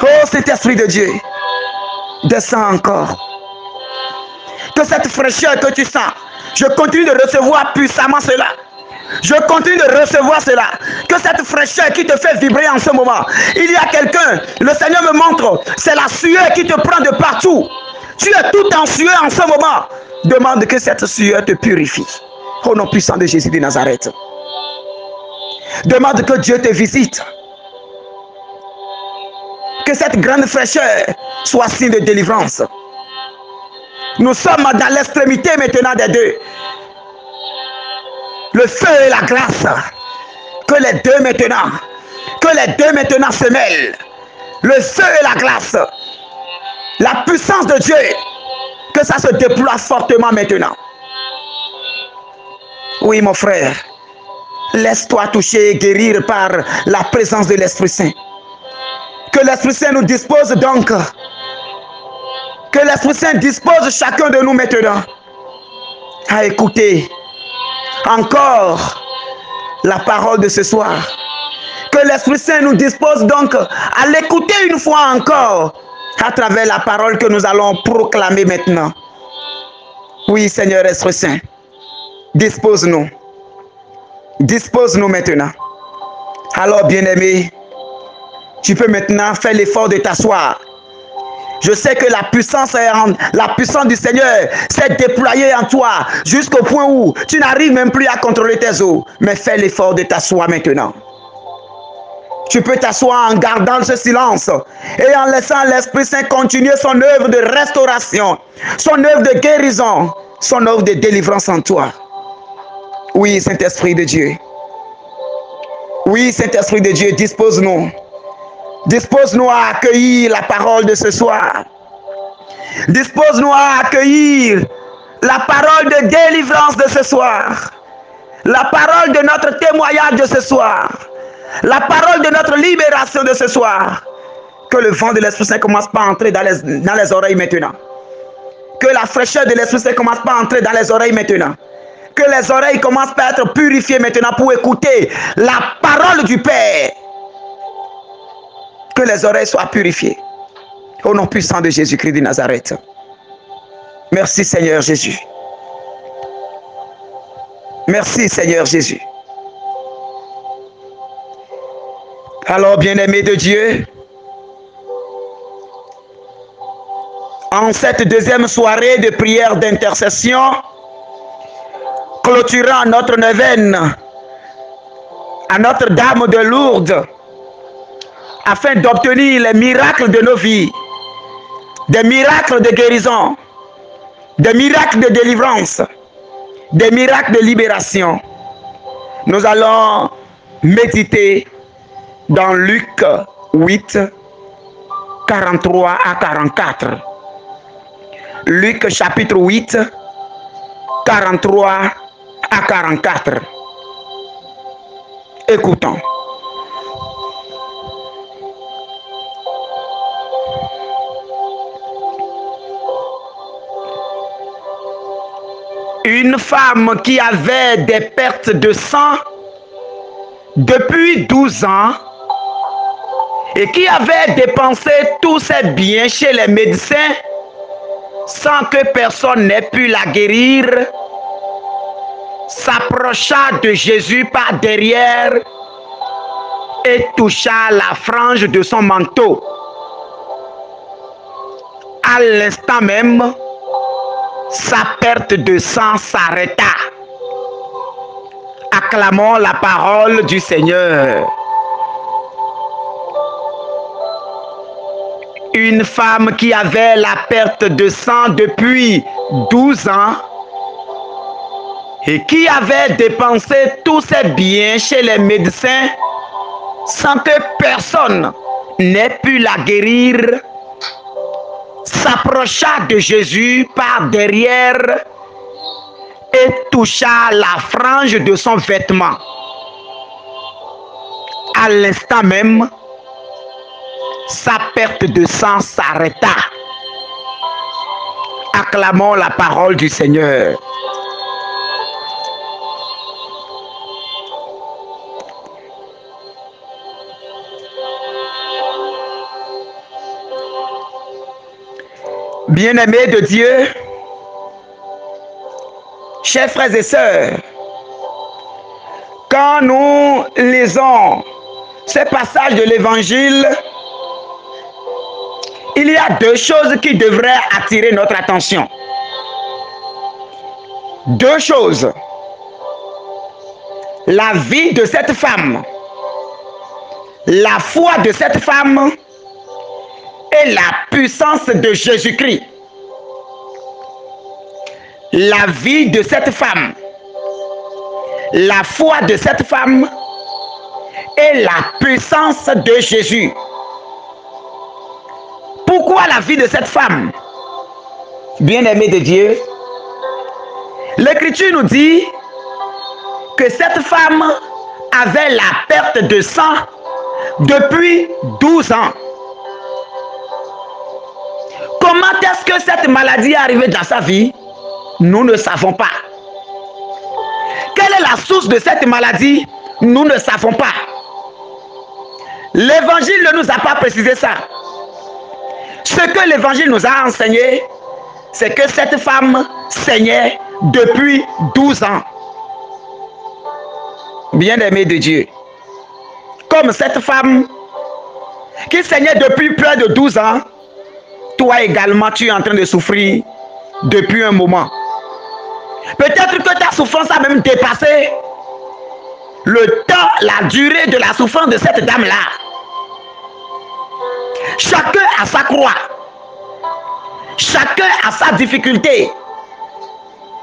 Oh Saint-Esprit de Dieu. Descends encore. Que cette fraîcheur que tu sens, je continue de recevoir puissamment cela. Je continue de recevoir cela. Que cette fraîcheur qui te fait vibrer en ce moment. Il y a quelqu'un, le Seigneur me montre, c'est la sueur qui te prend de partout. Tu es tout en sueur en ce moment. Demande que cette sueur te purifie. Au nom puissant de Jésus de Nazareth. Demande que Dieu te visite. Que cette grande fraîcheur soit signe de délivrance. Nous sommes dans l'extrémité maintenant des deux. Le feu et la glace. Que les deux maintenant se mêlent. Le feu et la glace. La puissance de Dieu. Que ça se déploie fortement maintenant. Oui, mon frère. Laisse-toi toucher et guérir par la présence de l'Esprit Saint. Que l'Esprit Saint nous dispose donc. Que l'Esprit Saint dispose chacun de nous maintenant à écouter encore la parole de ce soir. Que l'Esprit Saint nous dispose donc à l'écouter une fois encore à travers la parole que nous allons proclamer maintenant. Oui, Seigneur Esprit Saint, dispose-nous. Dispose-nous maintenant. Alors, bien-aimé, tu peux maintenant faire l'effort de t'asseoir. Je sais que la puissance du Seigneur s'est déployée en toi jusqu'au point où tu n'arrives même plus à contrôler tes os. Mais fais l'effort de t'asseoir maintenant. Tu peux t'asseoir en gardant ce silence et en laissant l'Esprit Saint continuer son œuvre de restauration, son œuvre de guérison, son œuvre de délivrance en toi. Oui, Saint-Esprit de Dieu. Oui, Saint-Esprit de Dieu, dispose-nous. Dispose-nous à accueillir la parole de ce soir. Dispose-nous à accueillir la parole de délivrance de ce soir. La parole de notre témoignage de ce soir. La parole de notre libération de ce soir. Que le vent de l'Esprit Saint commence par entrer dans les oreilles maintenant. Que la fraîcheur de l'Esprit Saint commence par entrer dans les oreilles maintenant. Que les oreilles commencent par être purifiées maintenant pour écouter la parole du Père. Que les oreilles soient purifiées. Au nom puissant de Jésus-Christ de Nazareth. Merci Seigneur Jésus. Merci Seigneur Jésus. Alors, bien-aimés de Dieu, en cette deuxième soirée de prière d'intercession, clôturant notre neuvaine à Notre-Dame de Lourdes, afin d'obtenir les miracles de nos vies, des miracles de guérison, des miracles de délivrance, des miracles de libération, nous allons méditer dans Luc 8, 43 à 44. Luc chapitre 8, 43 à 44. Écoutons. Une femme qui avait des pertes de sang depuis 12 ans et qui avait dépensé tous ses biens chez les médecins sans que personne n'ait pu la guérir, s'approcha de Jésus par derrière et toucha la frange de son manteau. À l'instant même, sa perte de sang s'arrêta. Acclamons la parole du Seigneur. Une femme qui avait la perte de sang depuis 12 ans et qui avait dépensé tous ses biens chez les médecins sans que personne n'ait pu la guérir, s'approcha de Jésus par derrière et toucha la frange de son vêtement. À l'instant même, sa perte de sang s'arrêta. Acclamons la parole du Seigneur. Bien-aimés de Dieu, chers frères et sœurs, quand nous lisons ce passage de l'Évangile, il y a deux choses qui devraient attirer notre attention. Deux choses. La vie de cette femme, la foi de cette femme et la puissance de Jésus-Christ. La vie de cette femme, la foi de cette femme et la puissance de Jésus. Pourquoi la vie de cette femme? Bien-aimé de Dieu, l'Écriture nous dit que cette femme avait la perte de sang depuis 12 ans. Comment est-ce que cette maladie est arrivée dans sa vie? Nous ne savons pas. Quelle est la source de cette maladie? Nous ne savons pas. L'Évangile ne nous a pas précisé ça. Ce que l'évangile nous a enseigné, c'est que cette femme saignait depuis 12 ans. Bien-aimé de Dieu, comme cette femme qui saignait depuis près de 12 ans, toi également tu es en train de souffrir depuis un moment. Peut-être que ta souffrance a même dépassé le temps, la durée de la souffrance de cette dame-là. Chacun a sa croix. Chacun a sa difficulté.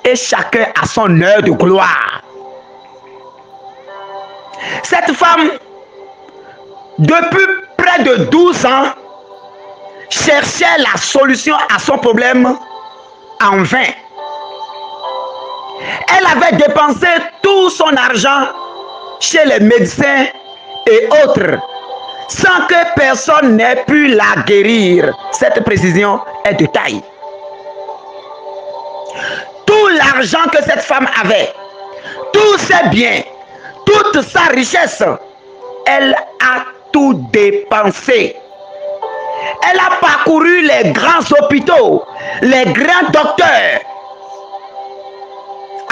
Et chacun a son heure de gloire. Cette femme, depuis près de 12 ans, cherchait la solution à son problème en vain. Elle avait dépensé tout son argent chez les médecins et autres, sans que personne n'ait pu la guérir. Cette précision est de taille. Tout l'argent que cette femme avait, tous ses biens, toute sa richesse, elle a tout dépensé. Elle a parcouru les grands hôpitaux, les grands docteurs,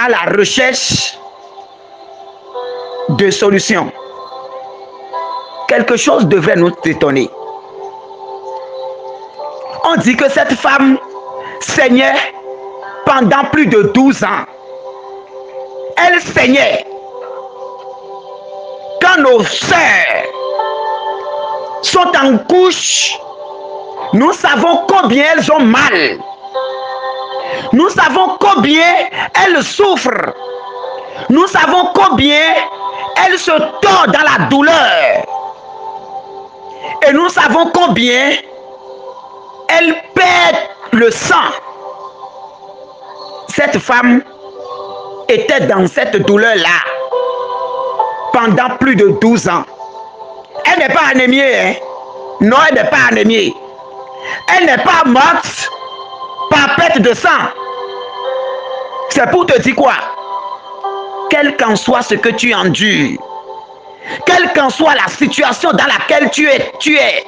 à la recherche de solutions. Quelque chose devrait nous étonner. On dit que cette femme saignait pendant plus de 12 ans. Elle saignait. Quand nos sœurs sont en couche, nous savons combien elles ont mal. Nous savons combien elles souffrent. Nous savons combien elles se tordent dans la douleur. Et nous savons combien elles perdent le sang. Cette femme était dans cette douleur-là pendant plus de 12 ans. Elle n'est pas anémiée, hein? Non, elle n'est pas anémiée. Elle n'est pas morte par perte de sang. C'est pour te dire quoi? Quel qu'en soit ce que tu endures, quelle qu'en soit la situation dans laquelle tu es,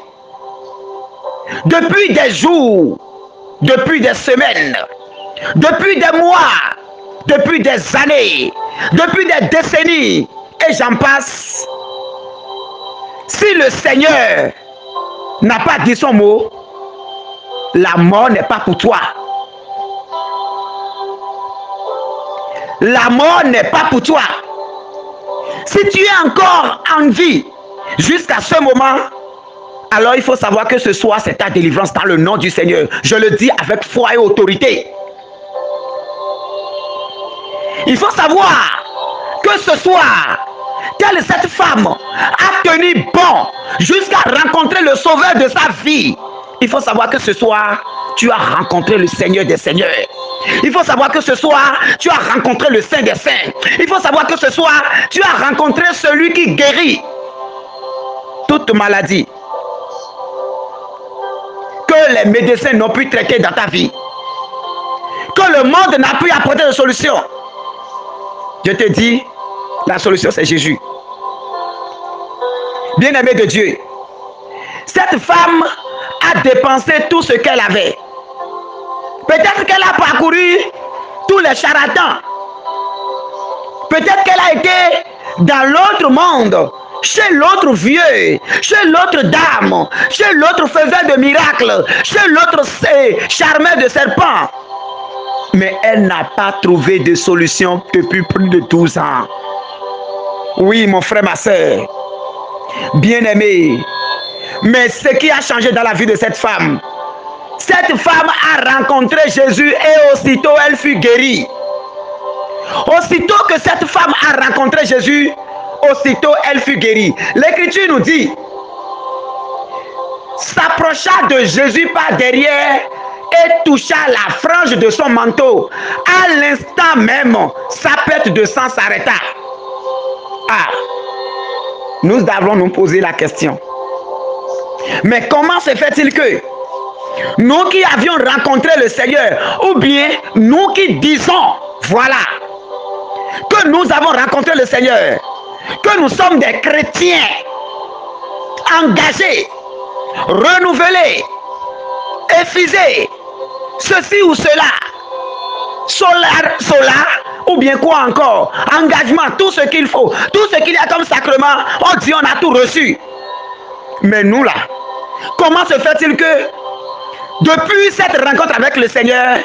depuis des jours, depuis des semaines, depuis des mois, depuis des années, depuis des décennies, et j'en passe. Si le Seigneur n'a pas dit son mot, la mort n'est pas pour toi. La mort n'est pas pour toi. Si tu es encore en vie jusqu'à ce moment, alors il faut savoir que ce soir, c'est ta délivrance dans le nom du Seigneur. Je le dis avec foi et autorité. Il faut savoir que ce soir, telle cette femme a tenu bon jusqu'à rencontrer le sauveur de sa vie. Il faut savoir que ce soir, tu as rencontré le Seigneur des Seigneurs. Il faut savoir que ce soir, tu as rencontré le Saint des Saints. Il faut savoir que ce soir, tu as rencontré celui qui guérit toute maladie que les médecins n'ont pu traiter dans ta vie, que le monde n'a pu apporter de solution. Je te dis, la solution c'est Jésus. Bien-aimé de Dieu, cette femme a dépensé tout ce qu'elle avait. Peut-être qu'elle a parcouru tous les charlatans. Peut-être qu'elle a été dans l'autre monde, chez l'autre vieux, chez l'autre dame, chez l'autre faiseur de miracles, chez l'autre charmeur de serpents. Mais elle n'a pas trouvé de solution depuis plus de 12 ans. Oui, mon frère, ma soeur, bien-aimé, mais ce qui a changé dans la vie de cette femme a rencontré Jésus et aussitôt elle fut guérie. Aussitôt que cette femme a rencontré Jésus, aussitôt elle fut guérie. L'Écriture nous dit, s'approcha de Jésus par derrière et toucha la frange de son manteau. À l'instant même, sa perte de sang s'arrêta. Ah, nous devons nous poser la question. Mais comment se fait-il que nous qui avions rencontré le Seigneur, ou bien nous qui disons, voilà, que nous avons rencontré le Seigneur, que nous sommes des chrétiens engagés, renouvelés, refuser ceci ou cela, solar, ou bien quoi encore, engagement, tout ce qu'il faut, tout ce qu'il y a comme sacrement, on dit on a tout reçu. Mais nous là, comment se fait-il que depuis cette rencontre avec le Seigneur,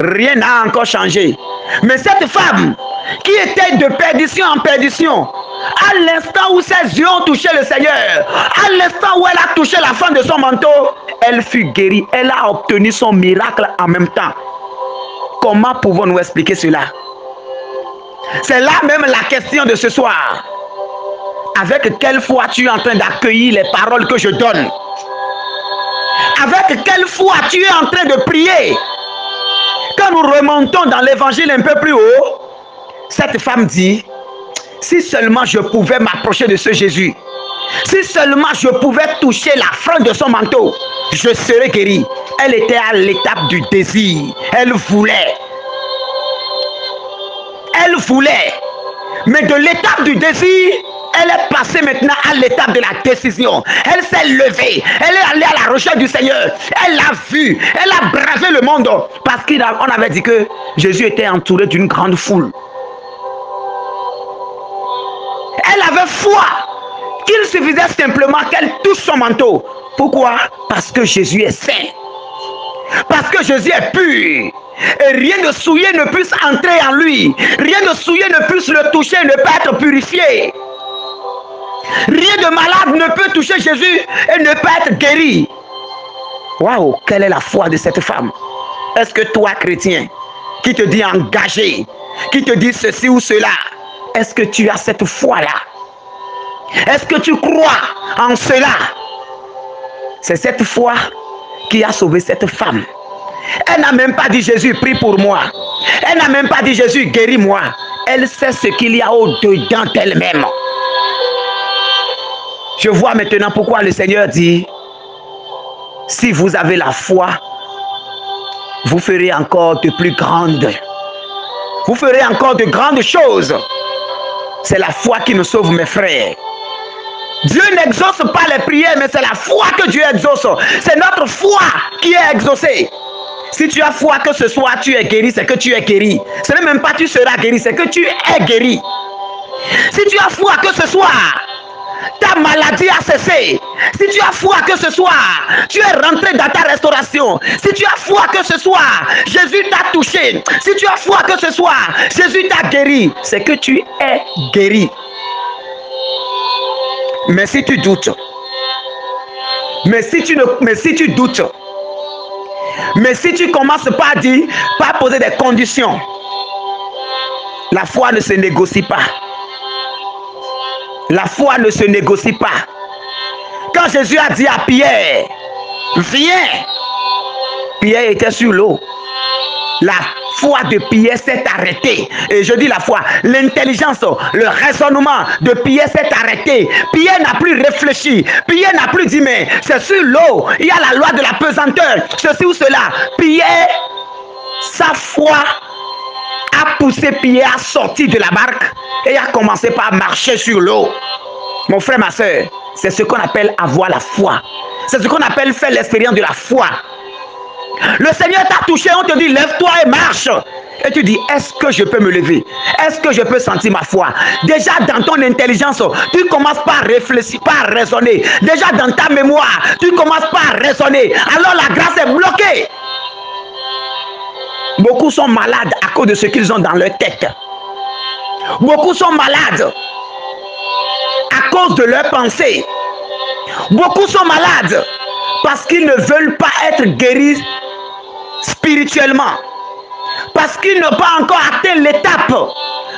rien n'a encore changé? Mais cette femme qui était de perdition en perdition, à l'instant où ses yeux ont touché le Seigneur, à l'instant où elle a touché la femme de son manteau, elle fut guérie, elle a obtenu son miracle en même temps. Comment pouvons-nous expliquer cela? C'est là même la question de ce soir. Avec quelle foi tu es en train d'accueillir les paroles que je donne? Avec quelle foi tu es en train de prier? Quand nous remontons dans l'évangile un peu plus haut, cette femme dit, si seulement je pouvais m'approcher de ce Jésus, si seulement je pouvais toucher la frange de son manteau, je serais guérie. Elle était à l'étape du désir. Elle voulait. Elle voulait. Mais de l'étape du désir, elle est passée maintenant à l'étape de la décision. Elle s'est levée. Elle est allée à la recherche du Seigneur. Elle l'a vu. Elle a bravé le monde. Parce qu'on avait dit que Jésus était entouré d'une grande foule. Elle avait foi qu'il suffisait simplement qu'elle touche son manteau. Pourquoi? Parce que Jésus est saint. Parce que Jésus est pur. Et rien de souillé ne puisse entrer en lui. Rien de souillé ne puisse le toucher, ne pas être purifié. Rien de malade ne peut toucher Jésus et ne pas être guéri. Waouh, quelle est la foi de cette femme? Est-ce que toi, chrétien, qui te dit engagé, qui te dit ceci ou cela, est-ce que tu as cette foi-là? Est-ce que tu crois en cela? C'est cette foi qui a sauvé cette femme. Elle n'a même pas dit Jésus, prie pour moi. Elle n'a même pas dit Jésus, guéris-moi. Elle sait ce qu'il y a au-dedans d'elle-même. Je vois maintenant pourquoi le Seigneur dit, si vous avez la foi, vous ferez encore de plus grandes. Vous ferez encore de grandes choses. C'est la foi qui nous sauve, mes frères. Dieu n'exauce pas les prières, mais c'est la foi que Dieu exauce. C'est notre foi qui est exaucée. Si tu as foi que ce soir tu es guéri, c'est que tu es guéri. Ce n'est même pas tu seras guéri, c'est que tu es guéri. Si tu as foi que ce soir ta maladie a cessé, si tu as foi que ce soir tu es rentré dans ta restauration, si tu as foi que ce soir Jésus t'a touché, si tu as foi que ce soir Jésus t'a guéri, c'est que tu es guéri. Mais si tu doutes, mais si tu doutes, mais si tu commences par dire, par poser des conditions, la foi ne se négocie pas. La foi ne se négocie pas. Quand Jésus a dit à Pierre, viens, Pierre était sur l'eau. La foi de Pierre s'est arrêtée. Et je dis la foi, l'intelligence, le raisonnement de Pierre s'est arrêté. Pierre n'a plus réfléchi. Pierre n'a plus dit, mais c'est sur l'eau. Il y a la loi de la pesanteur. Ceci ou cela. Pierre, sa foi a poussé Pierre à sortir de la barque et a commencé par marcher sur l'eau. Mon frère, ma soeur, c'est ce qu'on appelle avoir la foi. C'est ce qu'on appelle faire l'expérience de la foi. Le Seigneur t'a touché, on te dit lève-toi et marche. Et tu dis, est-ce que je peux me lever? Est-ce que je peux sentir ma foi? Déjà dans ton intelligence, tu commences par réfléchir, par raisonner. Déjà dans ta mémoire, tu commences par raisonner. Alors la grâce est bloquée. Beaucoup sont malades à cause de ce qu'ils ont dans leur tête. Beaucoup sont malades à cause de leurs pensées. Beaucoup sont malades parce qu'ils ne veulent pas être guéris spirituellement. Parce qu'ils n'ont pas encore atteint l'étape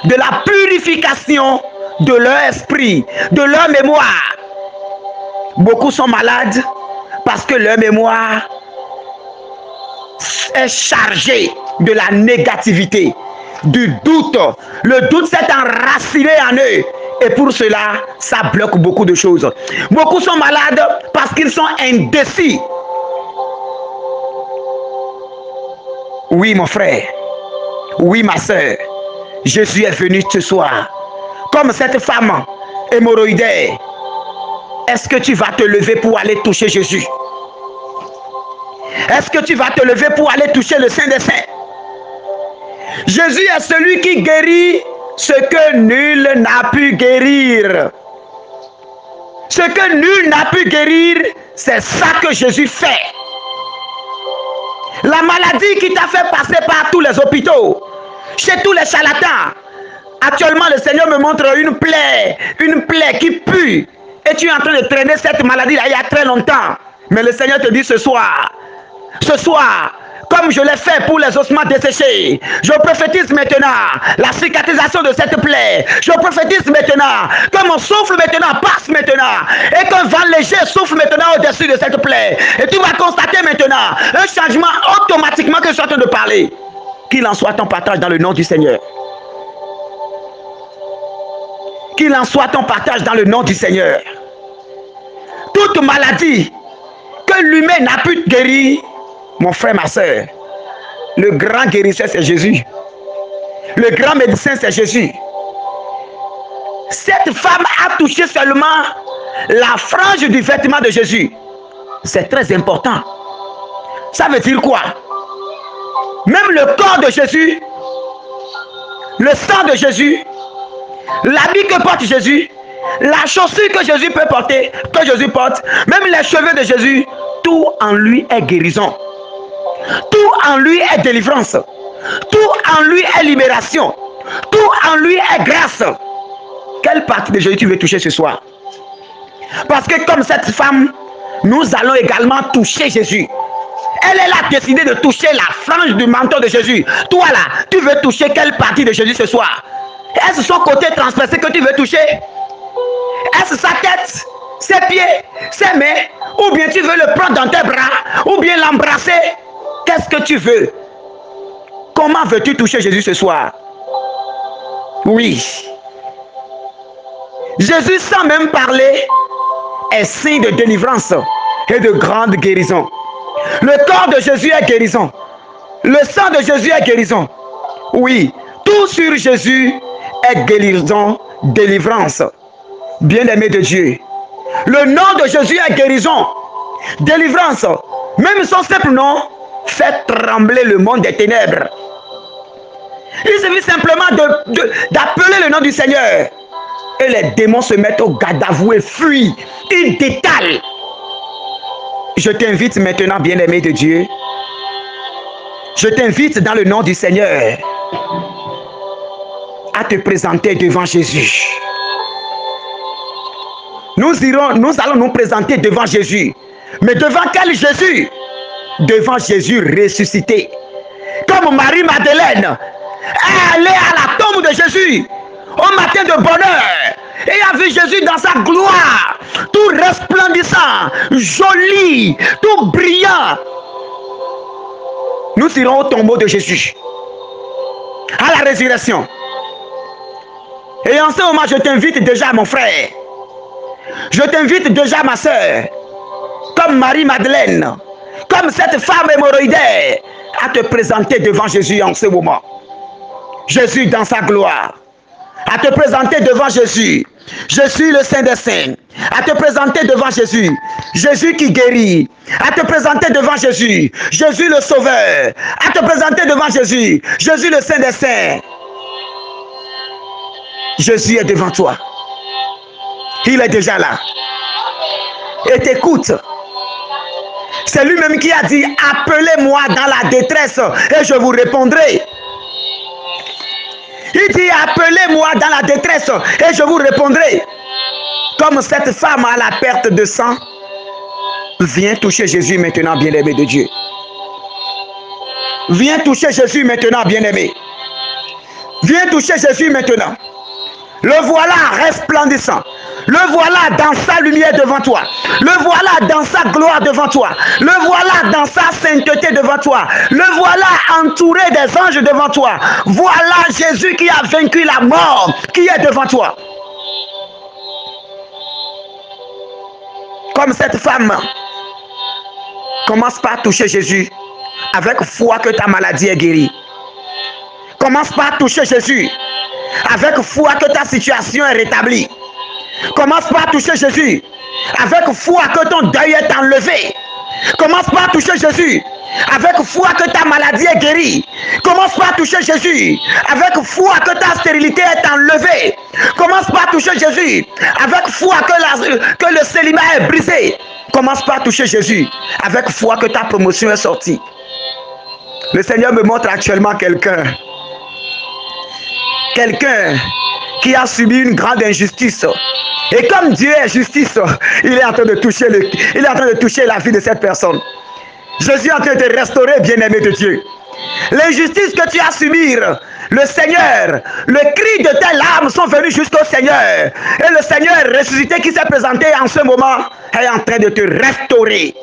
de la purification de leur esprit, de leur mémoire. Beaucoup sont malades parce que leur mémoire est chargée de la négativité, du doute. Le doute s'est enraciné en eux. Et pour cela, ça bloque beaucoup de choses. Beaucoup sont malades parce qu'ils sont indécis. Oui, mon frère. Oui, ma soeur. Jésus est venu ce soir. Comme cette femme hémorroïdaire. Est-ce que tu vas te lever pour aller toucher Jésus? Est-ce que tu vas te lever pour aller toucher le Saint des Saints? Jésus est celui qui guérit ce que nul n'a pu guérir. Ce que nul n'a pu guérir, c'est ça que Jésus fait. La maladie qui t'a fait passer par tous les hôpitaux, chez tous les charlatans. Actuellement, le Seigneur me montre une plaie qui pue. Et tu es en train de traîner cette maladie-là il y a très longtemps. Mais le Seigneur te dit ce soir, comme je l'ai fait pour les ossements desséchés, je prophétise maintenant la cicatrisation de cette plaie. Je prophétise maintenant que mon souffle maintenant passe maintenant et qu'un vent léger souffle maintenant au-dessus de cette plaie. Et tu vas constater maintenant un changement automatiquement que je suis en train de parler. Qu'il en soit ton partage dans le nom du Seigneur. Qu'il en soit ton partage dans le nom du Seigneur. Toute maladie que l'humain n'a pu guérir, mon frère, ma soeur, le grand guérisseur, c'est Jésus. Le grand médecin, c'est Jésus. Cette femme a touché seulement la frange du vêtement de Jésus. C'est très important. Ça veut dire quoi? Même le corps de Jésus, le sang de Jésus, l'habit que porte Jésus, la chaussure que Jésus peut porter, que Jésus porte, même les cheveux de Jésus, tout en lui est guérison. Tout en lui est délivrance. Tout en lui est libération. Tout en lui est grâce. Quelle partie de Jésus tu veux toucher ce soir? Parce que comme cette femme, nous allons également toucher Jésus. Elle a décidé de toucher la frange du manteau de Jésus. Toi là, tu veux toucher quelle partie de Jésus ce soir? Est-ce son côté transpercé que tu veux toucher? Est-ce sa tête, ses pieds, ses mains? Ou bien tu veux le prendre dans tes bras? Ou bien l'embrasser? Qu'est-ce que tu veux? Comment veux-tu toucher Jésus ce soir? Oui. Jésus, sans même parler, est signe de délivrance et de grande guérison. Le corps de Jésus est guérison. Le sang de Jésus est guérison. Oui, tout sur Jésus est guérison, délivrance. Bien-aimé de Dieu, le nom de Jésus est guérison, délivrance. Même son simple nom fait trembler le monde des ténèbres. Il suffit simplement d'appeler le nom du Seigneur. Et les démons se mettent au garde à vous et fuient. Ils détalent. Je t'invite maintenant, bien-aimé de Dieu. Je t'invite dans le nom du Seigneur à te présenter devant Jésus. Nous allons nous présenter devant Jésus. Mais devant quel Jésus? Devant Jésus ressuscité. Comme Marie-Madeleine, elle est à la tombe de Jésus au matin de bonheur et a vu Jésus dans sa gloire, tout resplendissant, joli, tout brillant. Nous irons au tombeau de Jésus à la résurrection. Et en ce moment, je t'invite déjà, mon frère. Je t'invite déjà, ma soeur, comme Marie-Madeleine, comme cette femme hémorroïdaire, à te présenter devant Jésus en ce moment. Jésus dans sa gloire. À te présenter devant Jésus. Je suis le Saint des Saints. À te présenter devant Jésus. Jésus qui guérit. À te présenter devant Jésus. Jésus le Sauveur. À te présenter devant Jésus. Jésus le Saint des Saints. Jésus est devant toi. Il est déjà là. Et t'écoute. C'est lui-même qui a dit, appelez-moi dans la détresse et je vous répondrai. Il dit, appelez-moi dans la détresse et je vous répondrai. Comme cette femme à la perte de sang, viens toucher Jésus maintenant, bien-aimé de Dieu. Viens toucher Jésus maintenant, bien-aimé. Viens toucher Jésus maintenant. Le voilà resplendissant. Le voilà dans sa lumière devant toi. Le voilà dans sa gloire devant toi. Le voilà dans sa sainteté devant toi. Le voilà entouré des anges devant toi. Voilà Jésus qui a vaincu la mort, qui est devant toi. Comme cette femme, commence par toucher Jésus avec foi que ta maladie est guérie. Commence par toucher Jésus avec foi que ta situation est rétablie. Commence par toucher Jésus avec foi que ton deuil est enlevé. Commence par toucher Jésus. Avec foi que ta maladie est guérie. Commence par toucher Jésus. Avec foi que ta stérilité est enlevée. Commence par toucher Jésus. Avec foi que le célibat est brisé. Commence par toucher Jésus. Avec foi que ta promotion est sortie. Le Seigneur me montre actuellement quelqu'un. Quelqu'un qui a subi une grande injustice. Et comme Dieu est justice, il est en train de toucher la vie de cette personne. Jésus est en train de te restaurer, bien-aimé de Dieu. L'injustice que tu as subir, le Seigneur, le cri de tes larmes sont venus jusqu'au Seigneur. Et le Seigneur ressuscité qui s'est présenté en ce moment est en train de te restaurer.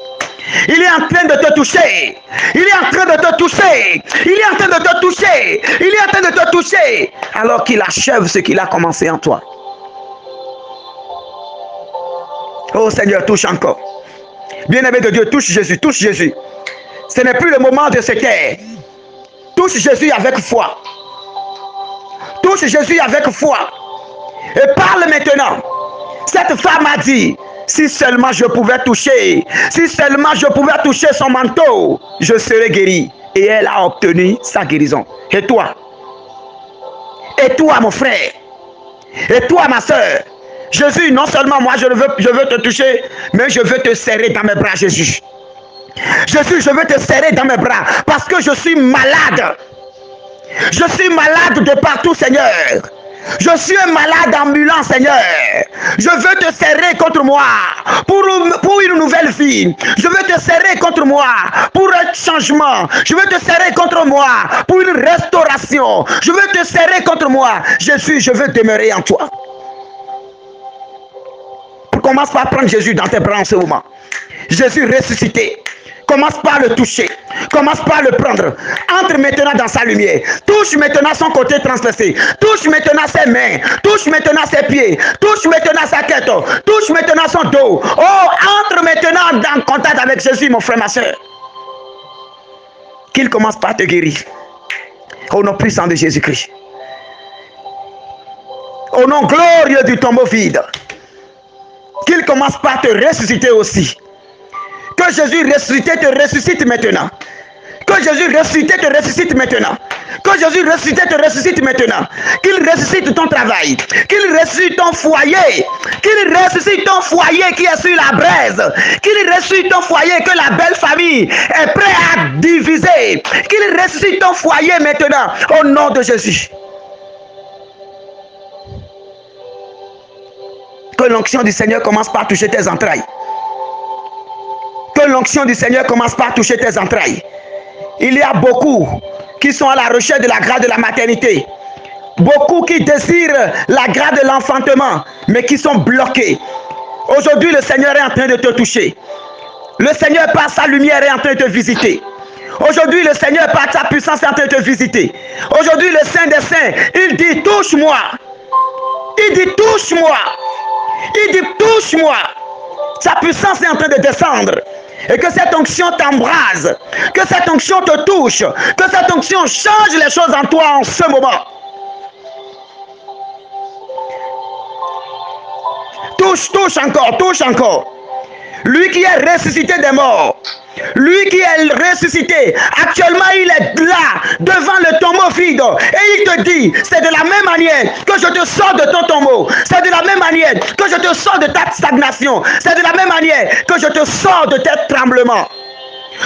Il est en train de te toucher. Il est en train de te toucher. Il est en train de te toucher. Il est en train de te toucher. Alors qu'il achève ce qu'il a commencé en toi. Oh Seigneur, touche encore. Bien-aimé de Dieu, touche Jésus, touche Jésus. Ce n'est plus le moment de se taire. Touche Jésus avec foi. Touche Jésus avec foi. Et parle maintenant. Cette femme a dit, si seulement je pouvais toucher, si seulement je pouvais toucher son manteau, je serais guérie. Et elle a obtenu sa guérison. Et toi? Et toi, mon frère? Et toi, ma soeur? Jésus, non seulement moi je veux te toucher, mais je veux te serrer dans mes bras, Jésus. Jésus, je veux te serrer dans mes bras parce que je suis malade. Je suis malade de partout, Seigneur. Je suis un malade ambulant, Seigneur. Je veux te serrer contre moi pour une nouvelle vie. Je veux te serrer contre moi pour un changement. Je veux te serrer contre moi pour une restauration. Je veux te serrer contre moi. Jésus, je veux demeurer en toi. Commence par prendre Jésus dans tes bras en ce moment. Jésus ressuscité. Commence par le toucher. Commence par le prendre. Entre maintenant dans sa lumière. Touche maintenant son côté transpercé. Touche maintenant ses mains. Touche maintenant ses pieds. Touche maintenant sa tête. Touche maintenant son dos. Oh, entre maintenant en contact avec Jésus, mon frère, ma soeur. Qu'il commence par te guérir. Au nom puissant de Jésus-Christ. Au nom glorieux du tombeau vide. Qu'il commence par te ressusciter aussi. Que Jésus ressuscité te ressuscite maintenant. Que Jésus ressuscité te ressuscite maintenant. Que Jésus ressuscité te ressuscite maintenant. Qu'il ressuscite ton travail. Qu'il ressuscite ton foyer. Qu'il ressuscite ton foyer qui est sur la braise. Qu'il ressuscite ton foyer que la belle famille est prête à diviser. Qu'il ressuscite ton foyer maintenant au nom de Jésus. Que l'onction du Seigneur commence par toucher tes entrailles. Que l'onction du Seigneur commence par toucher tes entrailles. Il y a beaucoup qui sont à la recherche de la grâce de la maternité. Beaucoup qui désirent la grâce de l'enfantement, mais qui sont bloqués. Aujourd'hui, le Seigneur est en train de te toucher. Le Seigneur, par sa lumière, est en train de te visiter. Aujourd'hui, le Seigneur, par sa puissance, est en train de te visiter. Aujourd'hui, le Saint des Saints, il dit, touche-moi. Il dit, touche-moi. Il dit, touche-moi. Sa puissance est en train de descendre. Et que cette onction t'embrase. Que cette onction te touche. Que cette onction change les choses en toi en ce moment. Touche, touche encore, touche encore. Lui qui est ressuscité des morts. Lui qui est ressuscité, actuellement il est là, devant le tombeau vide. Et il te dit, c'est de la même manière que je te sors de ton tombeau. C'est de la même manière que je te sors de ta stagnation. C'est de la même manière que je te sors de tes tremblements.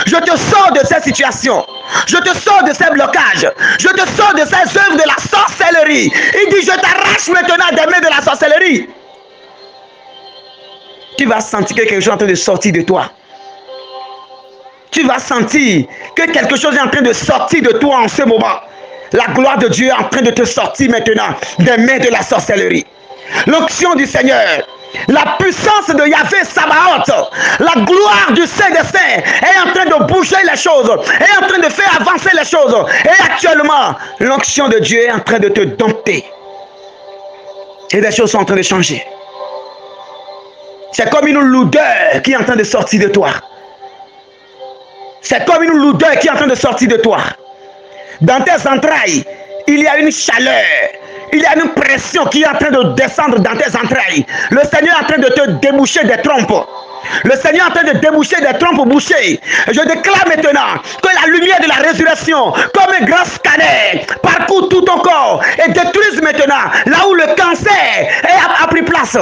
Je te sors de ces situations. Je te sors de ces blocages. Je te sors de ces œuvres de la sorcellerie. Il dit, je t'arrache maintenant des mains de la sorcellerie. Tu vas sentir que quelque chose est en train de sortir de toi. Tu vas sentir que quelque chose est en train de sortir de toi en ce moment. La gloire de Dieu est en train de te sortir maintenant des mains de la sorcellerie. L'onction du Seigneur, la puissance de Yahvé Sabaoth, la gloire du Saint des Saints est en train de bouger les choses, est en train de faire avancer les choses. Et actuellement, l'onction de Dieu est en train de te dompter. Et les choses sont en train de changer. C'est comme une lourdeur qui est en train de sortir de toi. C'est comme une lourdeur qui est en train de sortir de toi. Dans tes entrailles, il y a une chaleur il y a une pression qui est en train de descendre dans tes entrailles. Le Seigneur est en train de te déboucher des trompes. Le Seigneur est en train de déboucher des trompes bouchées. Je déclare maintenant que la lumière de la résurrection, comme un grand scanner, parcourt tout ton corps et détruise maintenant là où le cancer a pris place.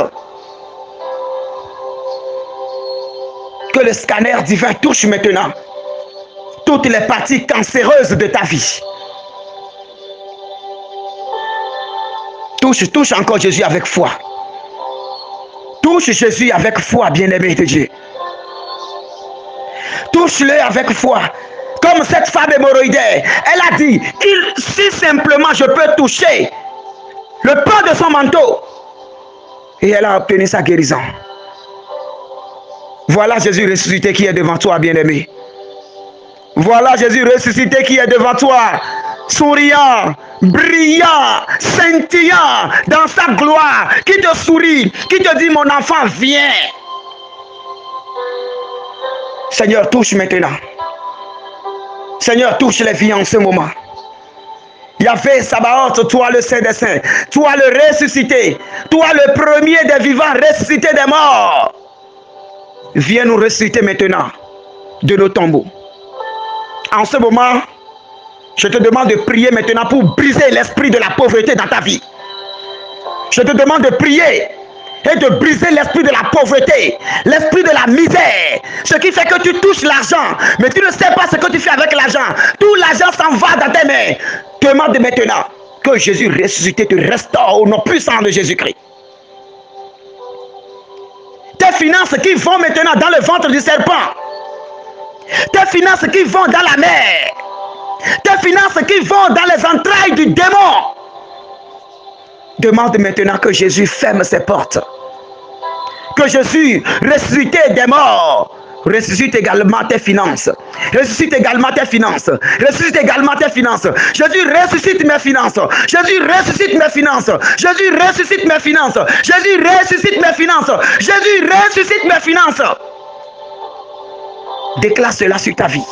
Que le scanner divin touche maintenant toutes les parties cancéreuses de ta vie. Touche encore Jésus avec foi. Touche Jésus avec foi, bien-aimé de Dieu. Touche-le avec foi. Comme cette femme hémorroïdaire, elle a dit, si simplement je peux toucher le pan de son manteau, et elle a obtenu sa guérison. Voilà Jésus ressuscité qui est devant toi, bien-aimé. Voilà Jésus ressuscité qui est devant toi, souriant, brillant, scintillant dans sa gloire, qui te sourit, qui te dit, mon enfant, viens. Seigneur, touche maintenant. Seigneur, touche les vies en ce moment. Yahvé Sabaoth, toi le Saint des Saints, toi le ressuscité, toi le premier des vivants, ressuscité des morts. Viens nous ressusciter maintenant de nos tombeaux. En ce moment, je te demande de prier maintenant pour briser l'esprit de la pauvreté dans ta vie. Je te demande de prier et de briser l'esprit de la pauvreté, l'esprit de la misère. Ce qui fait que tu touches l'argent, mais tu ne sais pas ce que tu fais avec l'argent. Tout l'argent s'en va dans tes mains. Demande maintenant que Jésus ressuscité te restaure au nom puissant de Jésus-Christ. Tes finances qui vont maintenant dans le ventre du serpent. Tes finances qui vont dans la mer. Tes finances qui vont dans les entrailles du démon. Demande maintenant que Jésus ferme ses portes. Que Jésus ressuscité des morts ressuscite également tes finances. Ressuscite également tes finances. Ressuscite également tes finances. Jésus ressuscite mes finances. Jésus ressuscite mes finances. Jésus ressuscite mes finances. Jésus ressuscite mes finances. Jésus ressuscite mes finances. Déclare cela sur ta vie.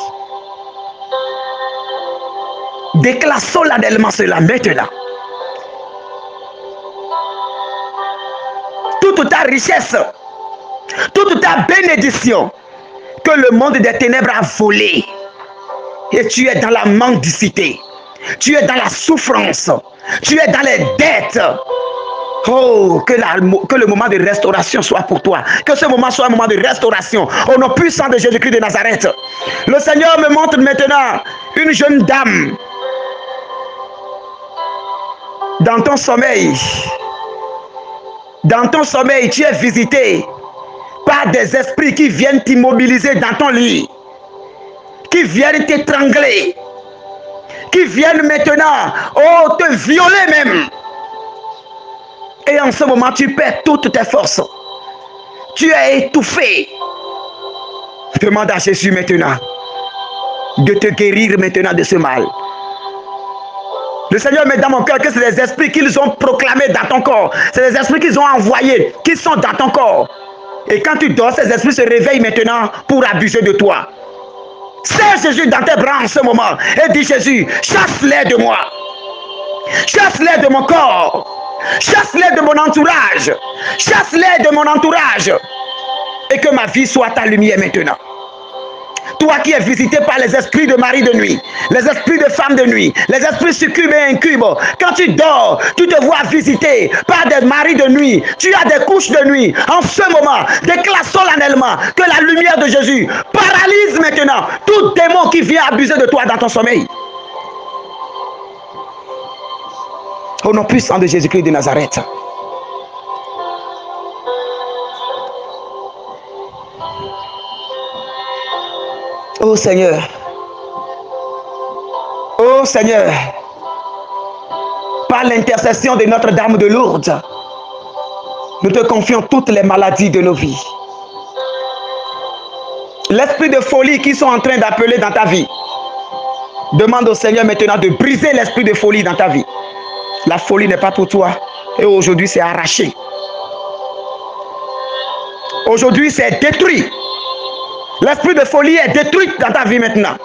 Déclare solennellement cela maintenant. Toute ta richesse, toute ta bénédiction que le monde des ténèbres a volé, et tu es dans la mendicité, tu es dans la souffrance, tu es dans les dettes. Oh, que le moment de restauration soit pour toi. Que ce moment soit un moment de restauration. Au nom puissant de Jésus-Christ de Nazareth. Le Seigneur me montre maintenant une jeune dame. Dans ton sommeil, tu es visité par des esprits qui viennent t'immobiliser dans ton lit, qui viennent t'étrangler, qui viennent maintenant, te violer même. Et en ce moment, tu perds toutes tes forces. Tu es étouffé. Demande à Jésus maintenant de te guérir maintenant de ce mal. Le Seigneur met dans mon cœur que c'est des esprits qu'ils ont proclamés dans ton corps. C'est des esprits qu'ils ont envoyés, qui sont dans ton corps. Et quand tu dors, ces esprits se réveillent maintenant pour abuser de toi. Serre Jésus dans tes bras en ce moment et dis Jésus, chasse-les de moi. Chasse-les de mon corps. Chasse-les de mon entourage. Chasse-les de mon entourage. Et que ma vie soit ta lumière maintenant. Toi qui es visité par les esprits de mari de nuit, les esprits de femme de nuit, les esprits succubes et incubes. Quand tu dors, tu te vois visité par des maris de nuit. Tu as des couches de nuit. En ce moment, déclare solennellement que la lumière de Jésus paralyse maintenant tout démon qui vient abuser de toi dans ton sommeil. Au nom puissant de Jésus-Christ de Nazareth. Oh Seigneur. Oh Seigneur. Par l'intercession de Notre-Dame de Lourdes, nous te confions toutes les maladies de nos vies. L'esprit de folie qu'ils sont en train d'appeler dans ta vie. Demande au Seigneur maintenant de briser l'esprit de folie dans ta vie. La folie n'est pas pour toi. Et aujourd'hui, c'est arraché. Aujourd'hui, c'est détruit. L'esprit de folie est détruit dans ta vie maintenant.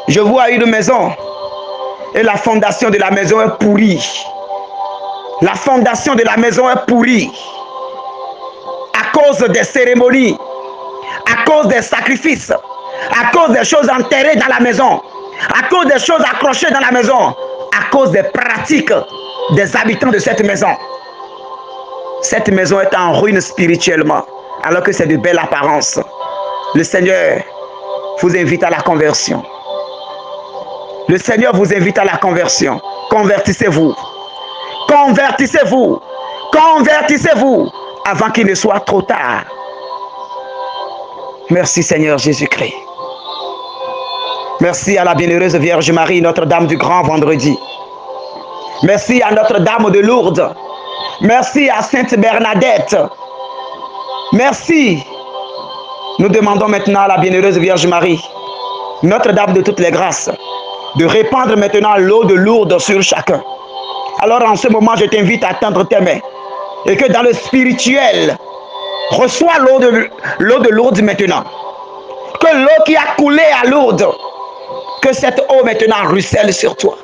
Je vois une maison Et la fondation de la maison est pourrie. La fondation de la maison est pourrie. À cause des cérémonies, à cause des sacrifices, à cause des choses enterrées dans la maison, à cause des choses accrochées dans la maison, à cause des pratiques des habitants de cette maison. Cette maison est en ruine spirituellement, alors que c'est de belle apparence. Le Seigneur vous invite à la conversion. Le Seigneur vous invite à la conversion. Convertissez-vous. Convertissez-vous. Convertissez-vous avant qu'il ne soit trop tard. Merci Seigneur Jésus-Christ. Merci à la bienheureuse Vierge Marie, Notre-Dame du Grand Vendredi. Merci à Notre-Dame de Lourdes. Merci à Sainte Bernadette. Merci. Nous demandons maintenant à la bienheureuse Vierge Marie, Notre-Dame de toutes les grâces, de répandre maintenant l'eau de Lourdes sur chacun. Alors en ce moment, je t'invite à tendre tes mains et que dans le spirituel, reçois l'eau de Lourdes maintenant. Que l'eau qui a coulé à Lourdes, que cette eau maintenant ruisselle sur toi.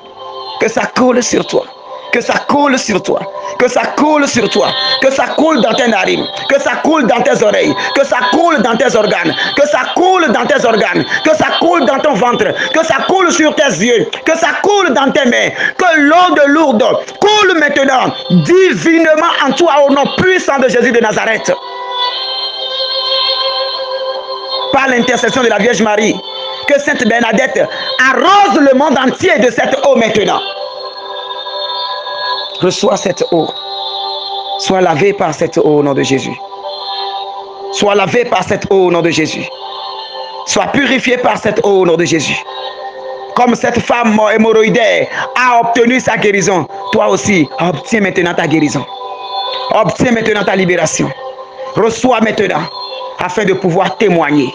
Que ça coule sur toi. Que ça coule sur toi. Que ça coule sur toi. Que ça coule dans tes narines. Que ça coule dans tes oreilles. Que ça coule dans tes organes. Que ça coule dans tes organes. Que ça coule dans ton ventre. Que ça coule sur tes yeux. Que ça coule dans tes mains. Que l'eau de Lourdes coule maintenant divinement en toi au nom puissant de Jésus de Nazareth. Par l'intercession de la Vierge Marie, que Sainte Bernadette arrose le monde entier de cette eau maintenant. Reçois cette eau. Sois lavé par cette eau au nom de Jésus. Sois lavé par cette eau au nom de Jésus. Sois purifié par cette eau au nom de Jésus. Comme cette femme hémorroïdaire a obtenu sa guérison, toi aussi, obtiens maintenant ta guérison. Obtiens maintenant ta libération. Reçois maintenant afin de pouvoir témoigner.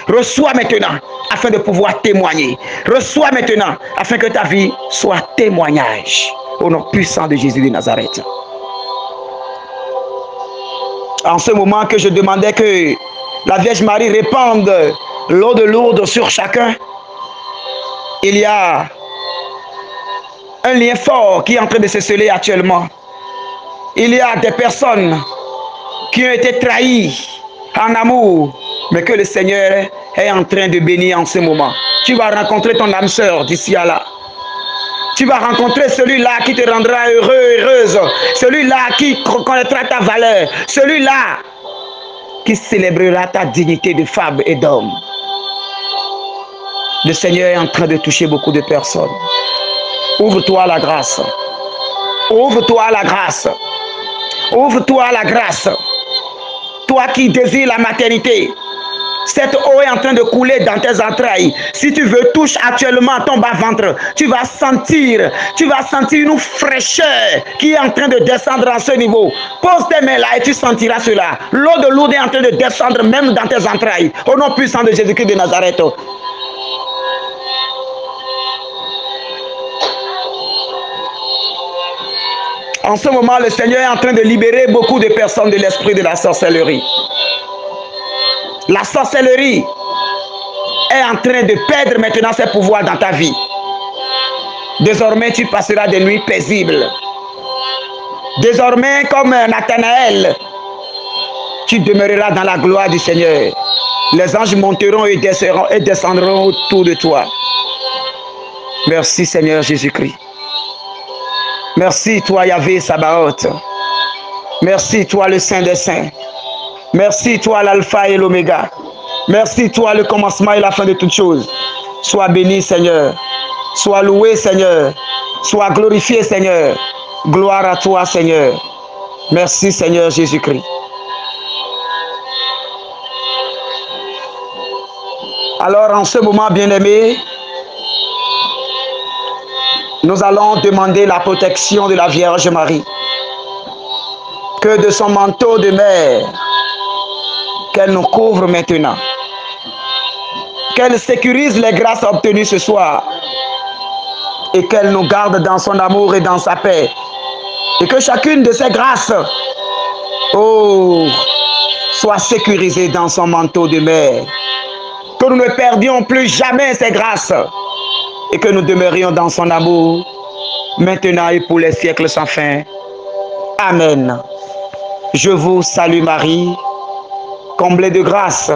Reçois maintenant afin de pouvoir témoigner. Reçois maintenant afin que ta vie soit témoignage. Au nom puissant de Jésus de Nazareth. En ce moment que je demandais que la Vierge Marie répande l'eau de Lourdes sur chacun, il y a un lien fort qui est en train de se sceller actuellement. Il y a des personnes qui ont été trahies en amour, mais que le Seigneur est en train de bénir en ce moment. Tu vas rencontrer ton âme sœur d'ici à là. Tu vas rencontrer celui-là qui te rendra heureux, heureuse. Celui-là qui connaîtra ta valeur. Celui-là qui célébrera ta dignité de femme et d'homme. Le Seigneur est en train de toucher beaucoup de personnes. Ouvre-toi à la grâce. Ouvre-toi à la grâce. Ouvre-toi à la grâce. Toi qui désires la maternité, cette eau est en train de couler dans tes entrailles. Si tu veux, touche actuellement ton bas-ventre. Tu vas sentir une fraîcheur qui est en train de descendre à ce niveau. Pose tes mains là et tu sentiras cela. L'eau de Lourdes est en train de descendre même dans tes entrailles. Au nom puissant de Jésus-Christ de Nazareth. En ce moment, le Seigneur est en train de libérer beaucoup de personnes de l'esprit de la sorcellerie. La sorcellerie est en train de perdre maintenant ses pouvoirs dans ta vie. Désormais, tu passeras des nuits paisibles. Désormais, comme Nathanaël, tu demeureras dans la gloire du Seigneur. Les anges monteront et descendront autour de toi. Merci Seigneur Jésus-Christ. Merci toi Yahvé Sabaoth. Merci toi le Saint des Saints. Merci toi l'alpha et l'oméga. Merci toi le commencement et la fin de toutes choses. Sois béni Seigneur. Sois loué Seigneur. Sois glorifié Seigneur. Gloire à toi Seigneur. Merci Seigneur Jésus-Christ. Alors en ce moment bien-aimé, nous allons demander la protection de la Vierge Marie. Que de son manteau de mère, qu'elle nous couvre maintenant. Qu'elle sécurise les grâces obtenues ce soir. Et qu'elle nous garde dans son amour et dans sa paix. Et que chacune de ces grâces, soit sécurisée dans son manteau de mère. Que nous ne perdions plus jamais ces grâces. et que nous demeurions dans son amour, maintenant et pour les siècles sans fin. Amen. Je vous salue Marie, comblée de grâce,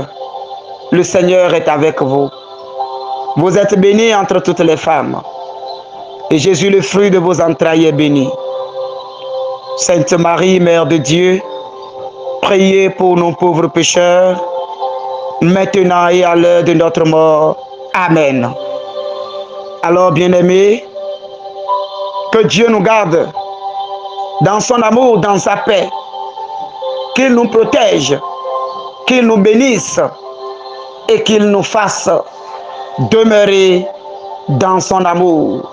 le Seigneur est avec vous. Vous êtes bénie entre toutes les femmes, et Jésus, le fruit de vos entrailles, est béni. Sainte Marie, Mère de Dieu, priez pour nos pauvres pécheurs, maintenant et à l'heure de notre mort. Amen. Alors, bien-aimés, que Dieu nous garde dans son amour, dans sa paix, qu'il nous protège, qu'il nous bénisse et qu'il nous fasse demeurer dans son amour.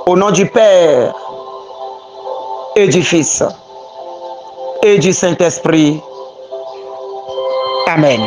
Au nom du Père et du Fils et du Saint-Esprit. Amen.